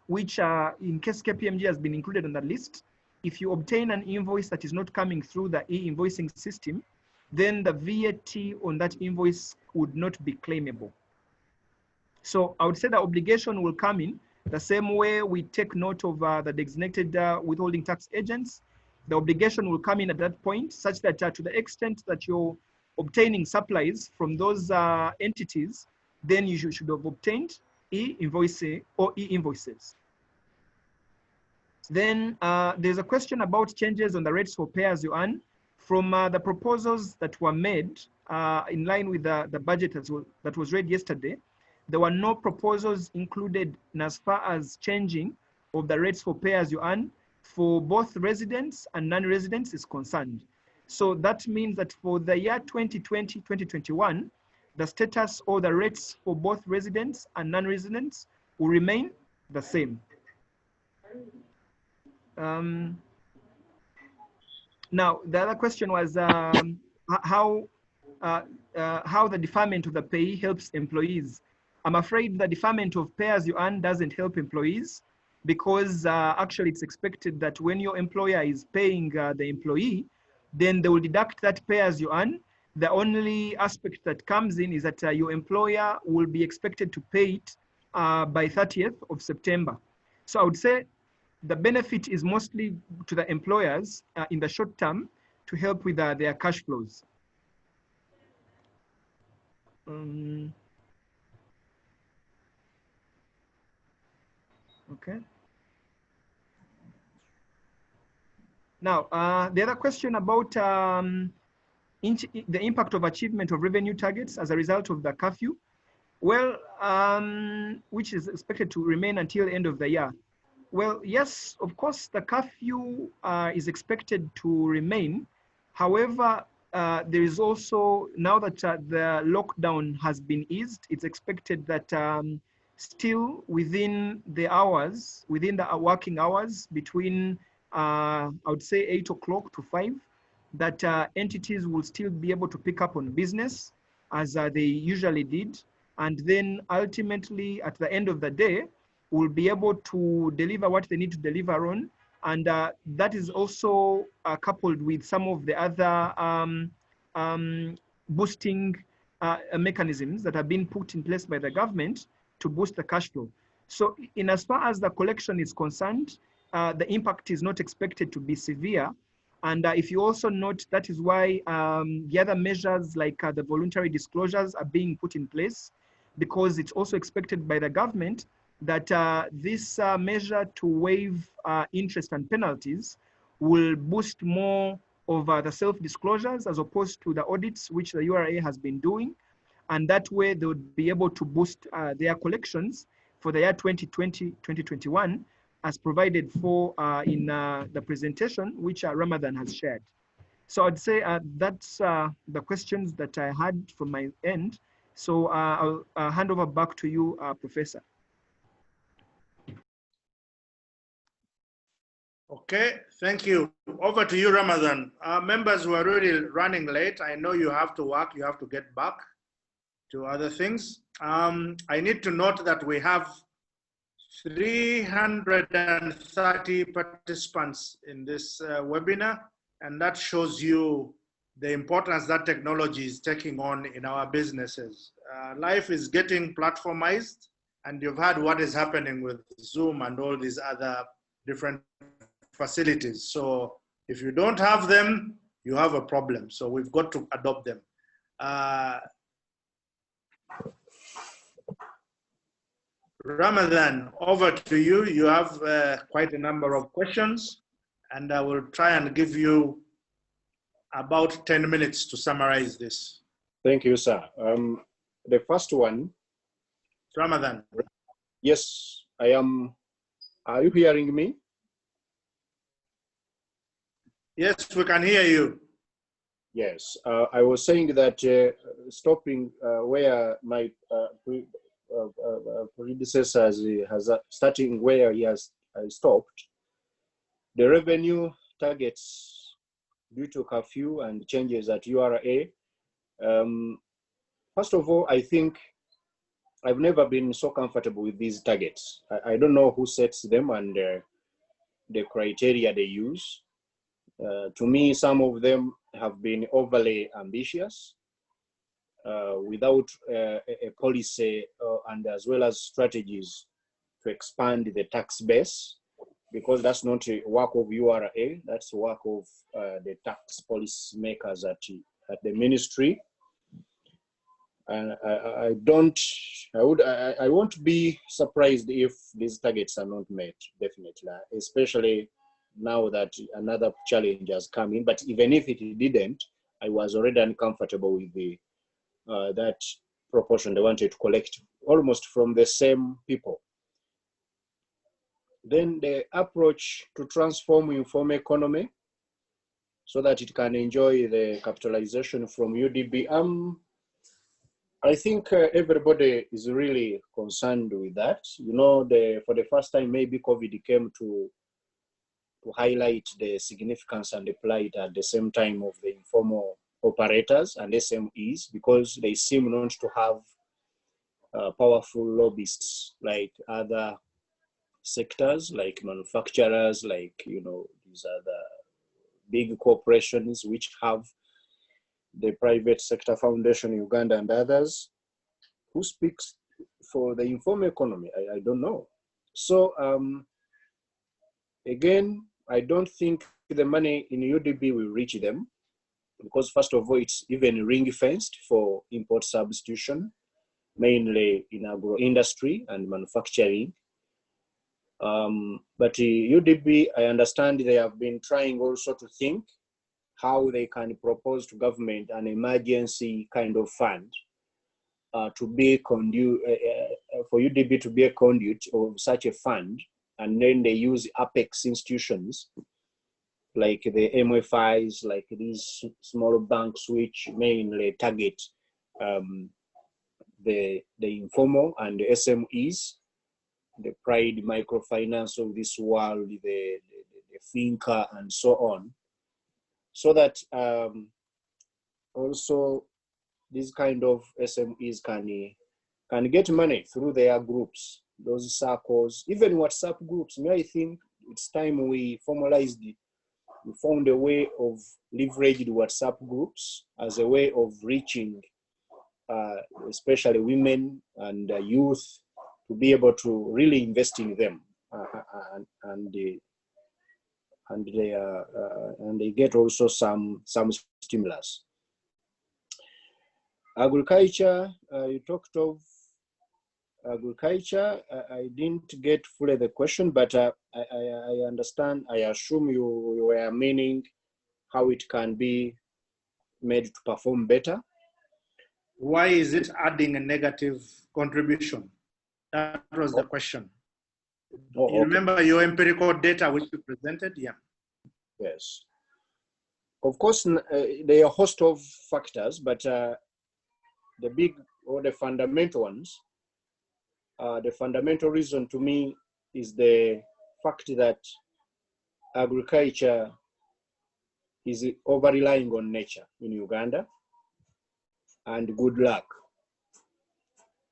which in case KPMG has been included on the list, if you obtain an invoice that is not coming through the e-invoicing system, then the VAT on that invoice would not be claimable. So I would say the obligation will come in the same way we take note of the designated withholding tax agents. The obligation will come in at that point, such that to the extent that you're obtaining supplies from those entities, then you should have obtained e-invoices or e-invoices. Then there's a question about changes on the rates for pay-as-you-earn. From the proposals that were made in line with the budget that was read yesterday, there were no proposals included in as far as changing of the rates for pay-as-you-earn for both residents and non-residents is concerned. So that means that for the year 2020-2021, the status or the rates for both residents and non-residents will remain the same. Now, the other question was how the deferment of the pay helps employees. I'm afraid the deferment of pay-as-you-earn doesn't help employees because actually it's expected that when your employer is paying the employee, then they will deduct that pay-as-you-earn. The only aspect that comes in is that your employer will be expected to pay it by 30th of September. So I would say the benefit is mostly to the employers in the short term to help with their cash flows. Okay. Now, the other question about the impact of achievement of revenue targets as a result of the curfew, well, which is expected to remain until the end of the year. Well, yes, of course, the curfew is expected to remain. However, there is also, now that the lockdown has been eased, it's expected that still within the hours, within the working hours between, I would say 8 o'clock to 5, that entities will still be able to pick up on business as they usually did. And then ultimately at the end of the day, will be able to deliver what they need to deliver on. And that is also coupled with some of the other boosting mechanisms that have been put in place by the government to boost the cash flow. So in as far as the collection is concerned, the impact is not expected to be severe. And if you also note, that is why the other measures like the voluntary disclosures are being put in place, because it's also expected by the government that this measure to waive interest and penalties will boost more of the self-disclosures as opposed to the audits which the URA has been doing. And that way they would be able to boost their collections for the year 2020-2021 as provided for in the presentation which Ramadan has shared. So I'd say that's the questions that I had from my end. So I'll hand over back to you, Professor. Okay, thank you. Over to you, Ramadan. Members who are already running late, I know you have to work, you have to get back to other things. I need to note that we have 330 participants in this webinar, and that shows you the importance that technology is taking on in our businesses. Life is getting platformized, and you've heard what is happening with Zoom and all these other different facilities. So if you don't have them, you have a problem. So we've got to adopt them. Ramadan, over to you. You have quite a number of questions, and I will try and give you about 10 minutes to summarize this. Thank you, sir. The first one. Ramadan. Yes, I am. Are you hearing me? Yes, we can hear you. Yes, I was saying that stopping where my predecessor has starting where he has stopped, the revenue targets due to curfew and changes at URA. First of all, I think I've never been so comfortable with these targets. I don't know who sets them and the criteria they use. To me, some of them have been overly ambitious without a policy and as well as strategies to expand the tax base, because that's not a work of URA, that's work of the tax policy makers at the ministry. And I won't be surprised if these targets are not met, definitely, especially now that another challenge has come in. But even if it didn't, I was already uncomfortable with the that proportion they wanted to collect almost from the same people. Then the approach to transform informal economy so that it can enjoy the capitalization from UDB. I think everybody is really concerned with that. You know, for the first time, maybe COVID came to highlight the significance and the plight at the same time of the informal operators and SMEs, because they seem not to have powerful lobbyists like other sectors, like manufacturers, like, you know, these other big corporations which have the private sector foundation, Uganda and others. Who speaks for the informal economy? I don't know. So again, I don't think the money in UDB will reach them, because first of all, it's even ring-fenced for import substitution, mainly in agro-industry and manufacturing. But UDB, I understand they have been trying also to think how they can propose to government an emergency kind of fund to be for UDB to be a conduit of such a fund, and then they use apex institutions like the MFIs, like these small banks which mainly target the informal and the SMEs, the Pride Microfinance of this world, the Finca, and so on, so that also these kind of SMEs can get money through their groups, those circles, even WhatsApp groups. I think it's time we formalized it. We found a way of leveraging WhatsApp groups as a way of reaching especially women and youth, to be able to really invest in them, and they get also some stimulus. Agriculture, you talked of agriculture. I didn't get fully the question, but I understand. I assume you were meaning how it can be made to perform better. Why is it adding a negative contribution? That was the question. Oh, you remember your empirical data which you presented? Yeah. Yes. Of course, there are a host of factors, but the big or the fundamental ones, the fundamental reason to me is the fact that agriculture is over-relying on nature in Uganda, and good luck.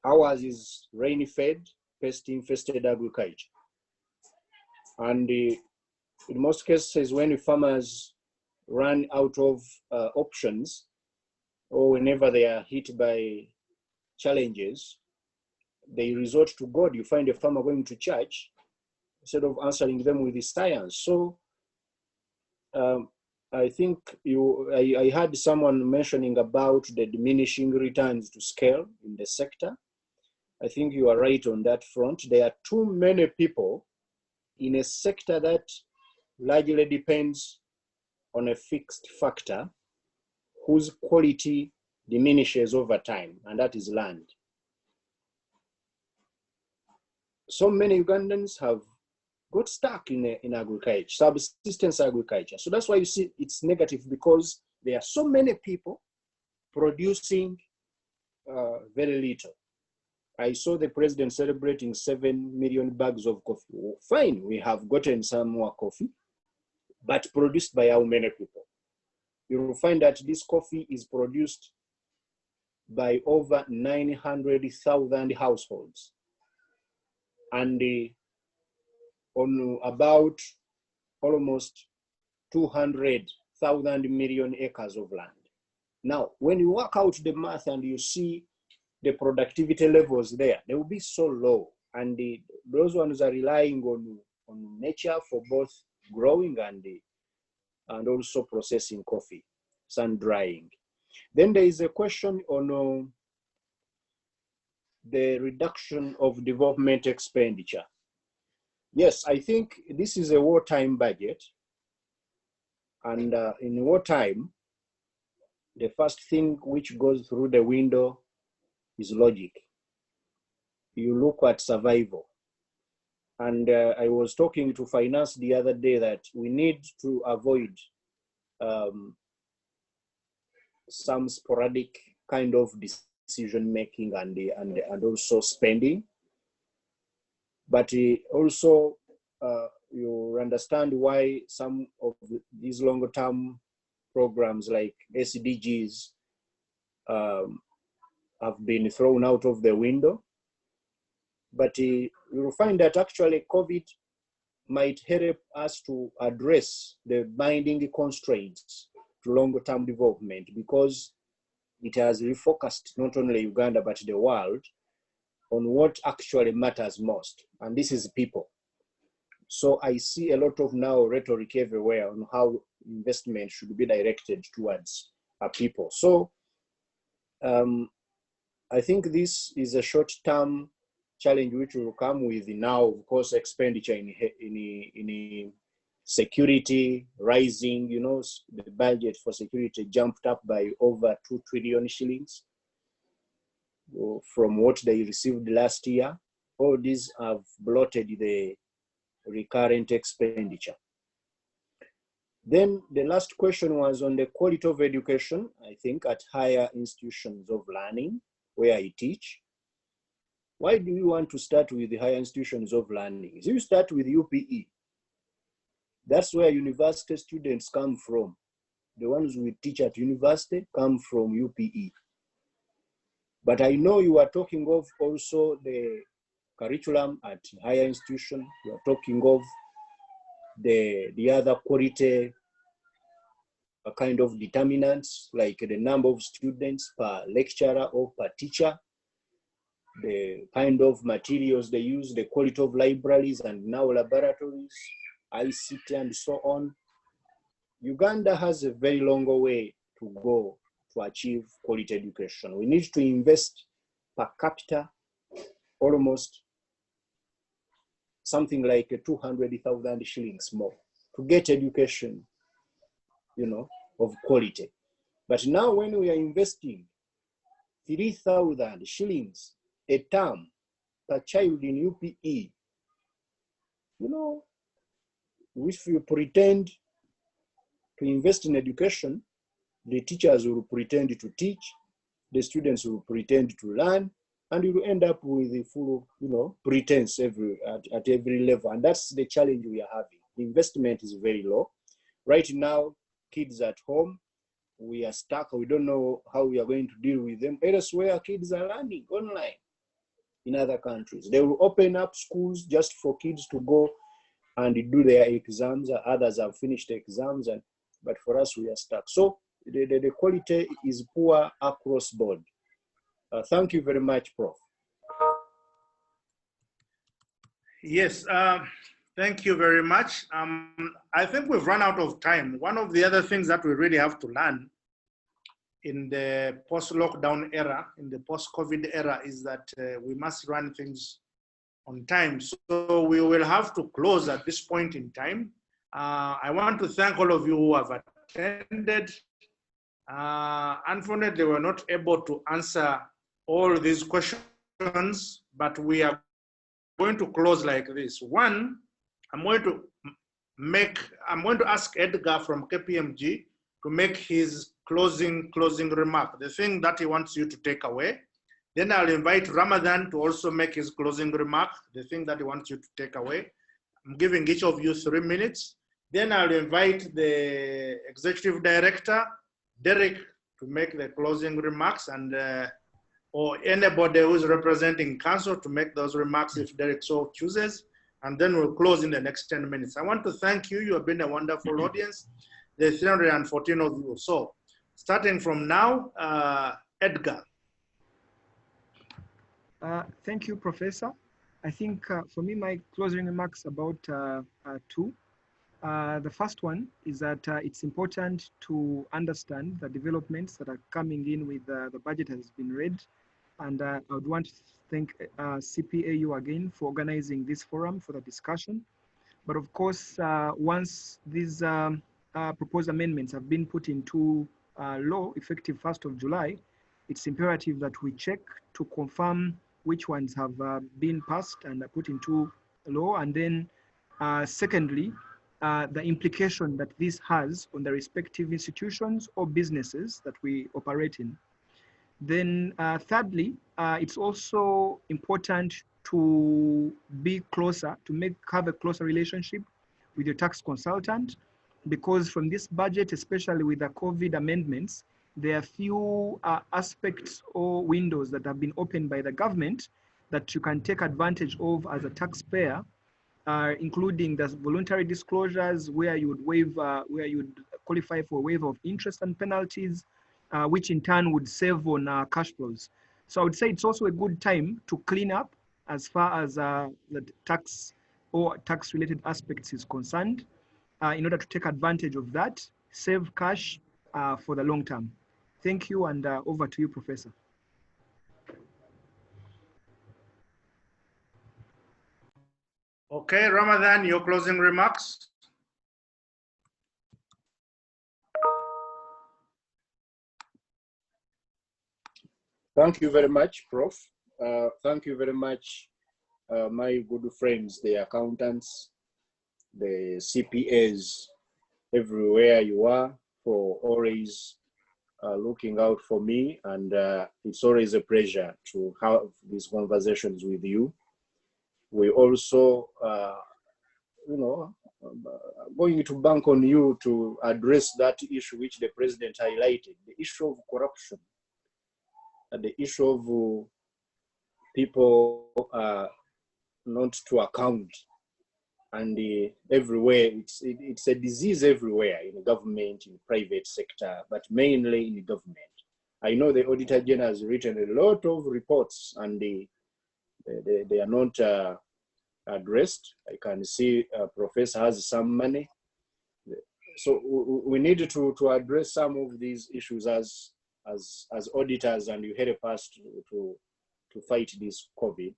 Ours is rain-fed, pest-infested agriculture. And in most cases, when farmers run out of options, or whenever they are hit by challenges, they resort to God. You find a farmer going to church instead of answering them with the science. So I think I heard someone mentioning about the diminishing returns to scale in the sector. I think you are right on that front. There are too many people in a sector that largely depends on a fixed factor whose quality diminishes over time, and that is land. So many Ugandans have got stuck in agriculture, subsistence agriculture. So that's why you see it's negative, because there are so many people producing very little. I saw the president celebrating 7 million bags of coffee. Well, fine, we have gotten some more coffee, but produced by how many people? You will find that this coffee is produced by over 900,000 households, and on about almost 200,000 million acres of land. Now, when you work out the math and you see the productivity levels there, they will be so low. And those ones are relying on nature for both growing and also processing coffee, sun drying. Then there is a question on the reduction of development expenditure. Yes, I think this is a wartime budget. And in wartime, the first thing which goes through the window is logic. You look at survival. And I was talking to finance the other day that we need to avoid some sporadic kind of decision making and also spending. But also you understand why some of these longer term programs like SDGs have been thrown out of the window. But you will find that actually COVID might help us to address the binding constraints to longer term development, because it has refocused not only Uganda but the world on what actually matters most, and this is people. So I see a lot of now rhetoric everywhere on how investment should be directed towards people. So I think this is a short-term challenge which will come with now, of course, expenditure in security rising. You know, the budget for security jumped up by over 2 trillion shillings from what they received last year. All these have bloated the recurrent expenditure. Then the last question was on the quality of education, I think, at higher institutions of learning where I teach. Why do you want to start with the higher institutions of learning? So you start with UPE. That's where university students come from. The ones we teach at university come from UPE. But I know you are talking of also the curriculum at higher institution. You are talking of the other quality kind of determinants, like the number of students per lecturer or per teacher, the kind of materials they use, the quality of libraries and now laboratories, ICT and so on. Uganda has a very long way to go to achieve quality education. We need to invest per capita almost something like 200,000 shillings more to get education, you know, of quality. But now when we are investing 3,000 shillings a term per child in UPE, you know, if you pretend to invest in education, the teachers will pretend to teach, the students will pretend to learn, and you will end up with a full, you know, pretense at every level. And that's the challenge we are having. The investment is very low. Right now, kids at home, we are stuck. We don't know how we are going to deal with them. Elsewhere, kids are learning online in other countries. They will open up schools just for kids to go and do their exams. Others have finished exams and but for us, we are stuck. So the quality is poor across board. Thank you very much, Prof. Yes, thank you very much. I think we've run out of time. One of the other things that we really have to learn in the post-lockdown era, in the post-COVID era, is that we must run things on time. So we will have to close at this point in time. I want to thank all of you who have attended. Unfortunately, we were not able to answer all these questions, but we are going to close like this. One, I'm going to ask Edgar from KPMG to make his closing remark, the thing that he wants you to take away. Then I'll invite Ramadan to also make his closing remark, the thing that he wants you to take away. I'm giving each of you 3 minutes. Then I'll invite the Executive Director, Derek, to make the closing remarks, and or anybody who's representing council to make those remarks if Derek so chooses, and then we'll close in the next 10 minutes. I want to thank you. You have been a wonderful audience. There's 314 of you. So starting from now, Edgar. Thank you, Professor. I think for me, my closing remarks about two. The first one is that it's important to understand the developments that are coming in with the budget has been read. And I would want to thank CPAU again for organizing this forum for the discussion. But of course, once these proposed amendments have been put into law effective 1st of July, it's imperative that we check to confirm which ones have been passed and put into law. And then secondly, the implication that this has on the respective institutions or businesses that we operate in. Then thirdly, it's also important to be closer, to have a closer relationship with your tax consultant, because from this budget, especially with the COVID amendments, there are few aspects or windows that have been opened by the government that you can take advantage of as a taxpayer, including the voluntary disclosures where you would waive, where you would qualify for a waiver of interest and penalties, which in turn would save on cash flows. So I would say it's also a good time to clean up as far as the tax or tax-related aspects is concerned, in order to take advantage of that, save cash for the long term. Thank you, and over to you, Professor. Okay, Ramadan, your closing remarks. Thank you very much, Prof. Thank you very much, my good friends, the accountants, the CPAs, everywhere you are, for always looking out for me. And it's always a pleasure to have these conversations with you. We also, going to bank on you to address that issue which the president highlighted, the issue of corruption, and the issue of people not to account. And everywhere, it's a disease everywhere, in government, in private sector, but mainly in government. I know the Auditor General has written a lot of reports, and they are not addressed. I can see Professor has some money. So we need to address some of these issues as auditors, and you help us to fight this COVID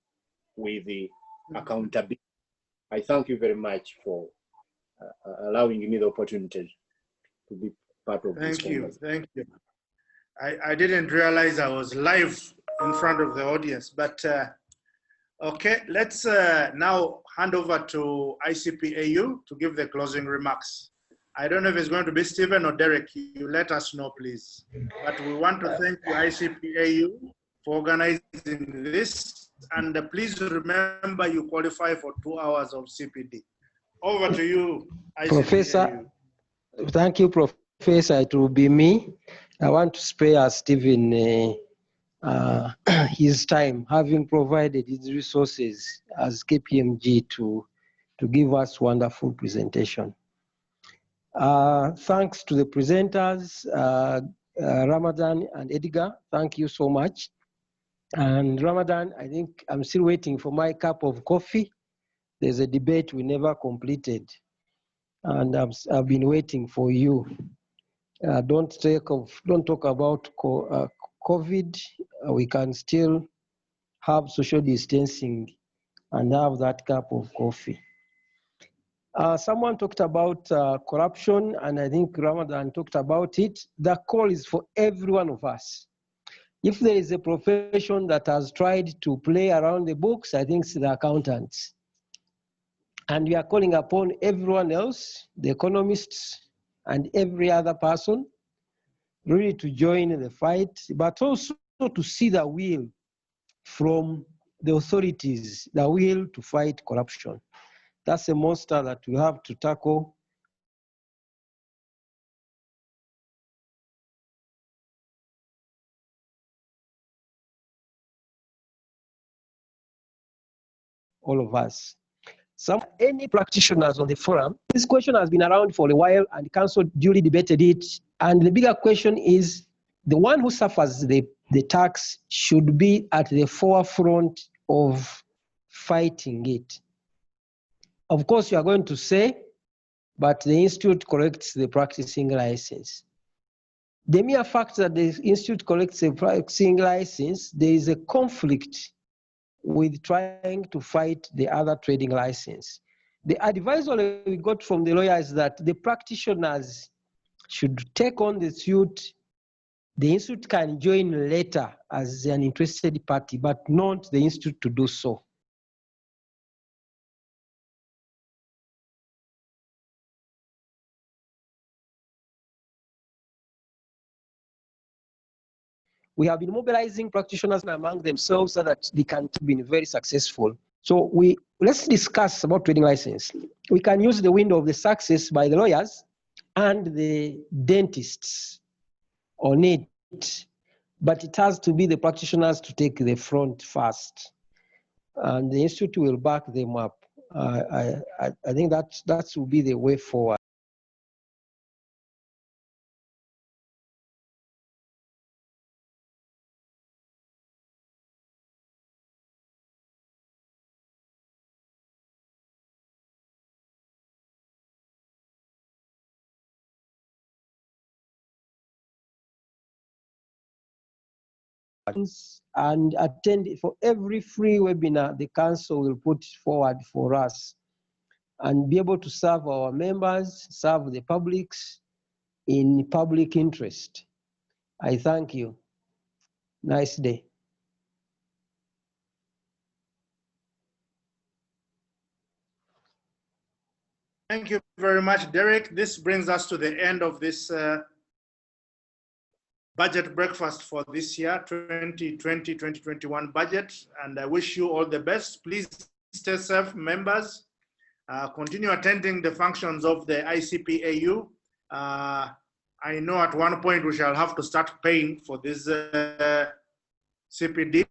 with the accountability. I thank you very much for allowing me the opportunity to be part of this. Thank you. I didn't realize I was live in front of the audience, but okay, let's now hand over to ICPAU to give the closing remarks. I don't know if it's going to be Stephen or Derek. You let us know, please. But we want to thank the ICPAU for organizing this. And please remember, you qualify for 2 hours of CPD. Over to you, ICPAU. Professor. Thank you, Professor. It will be me. I want to spare Stephen his time, having provided his resources as KPMG to give us wonderful presentation. Thanks to the presenters, Ramadan and Edgar. Thank you so much. And Ramadan, I think I'm still waiting for my cup of coffee. There's a debate we never completed, and I've been waiting for you. Don't talk about COVID. We can still have social distancing and have that cup of coffee. Someone talked about corruption, and I think Ramadan talked about it. The call is for every one of us. If there is a profession that has tried to play around the books, I think it's the accountants. And we are calling upon everyone else, the economists and every other person, really to join the fight, but also to see the will from the authorities, the will to fight corruption. That's a monster that we have to tackle. All of us. Any practitioners on the forum, this question has been around for a while and the council duly debated it. And the bigger question is, the one who suffers the tax should be at the forefront of fighting it. Of course, you are going to say, but the institute collects the practicing license. The mere fact that the institute collects a practicing license, there is a conflict with trying to fight the other trading license. The advice we got from the lawyer is that the practitioners should take on the suit. The institute can join later as an interested party, but not the institute to do so. We have been mobilizing practitioners among themselves so that they can be very successful. So let's discuss about trading license. We can use the window of the success by the lawyers and the dentists on it, but it has to be the practitioners to take the front first, and the institute will back them up. I think that will be the way forward. And attend for every free webinar the council will put forward for us, and be able to serve our members, serve the publics in public interest. I thank you. Nice day. Thank you very much, Derek. This brings us to the end of this budget breakfast for this year, 2020-2021 budget. And I wish you all the best. Please stay safe, members. Continue attending the functions of the ICPAU. I know at one point we shall have to start paying for these CPDs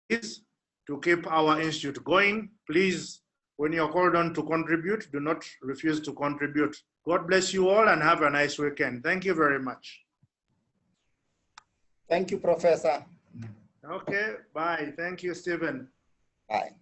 to keep our institute going. Please, when you're called on to contribute, do not refuse to contribute. God bless you all and have a nice weekend. Thank you very much. Thank you, Professor. Okay, bye. Thank you, Stephen. Bye.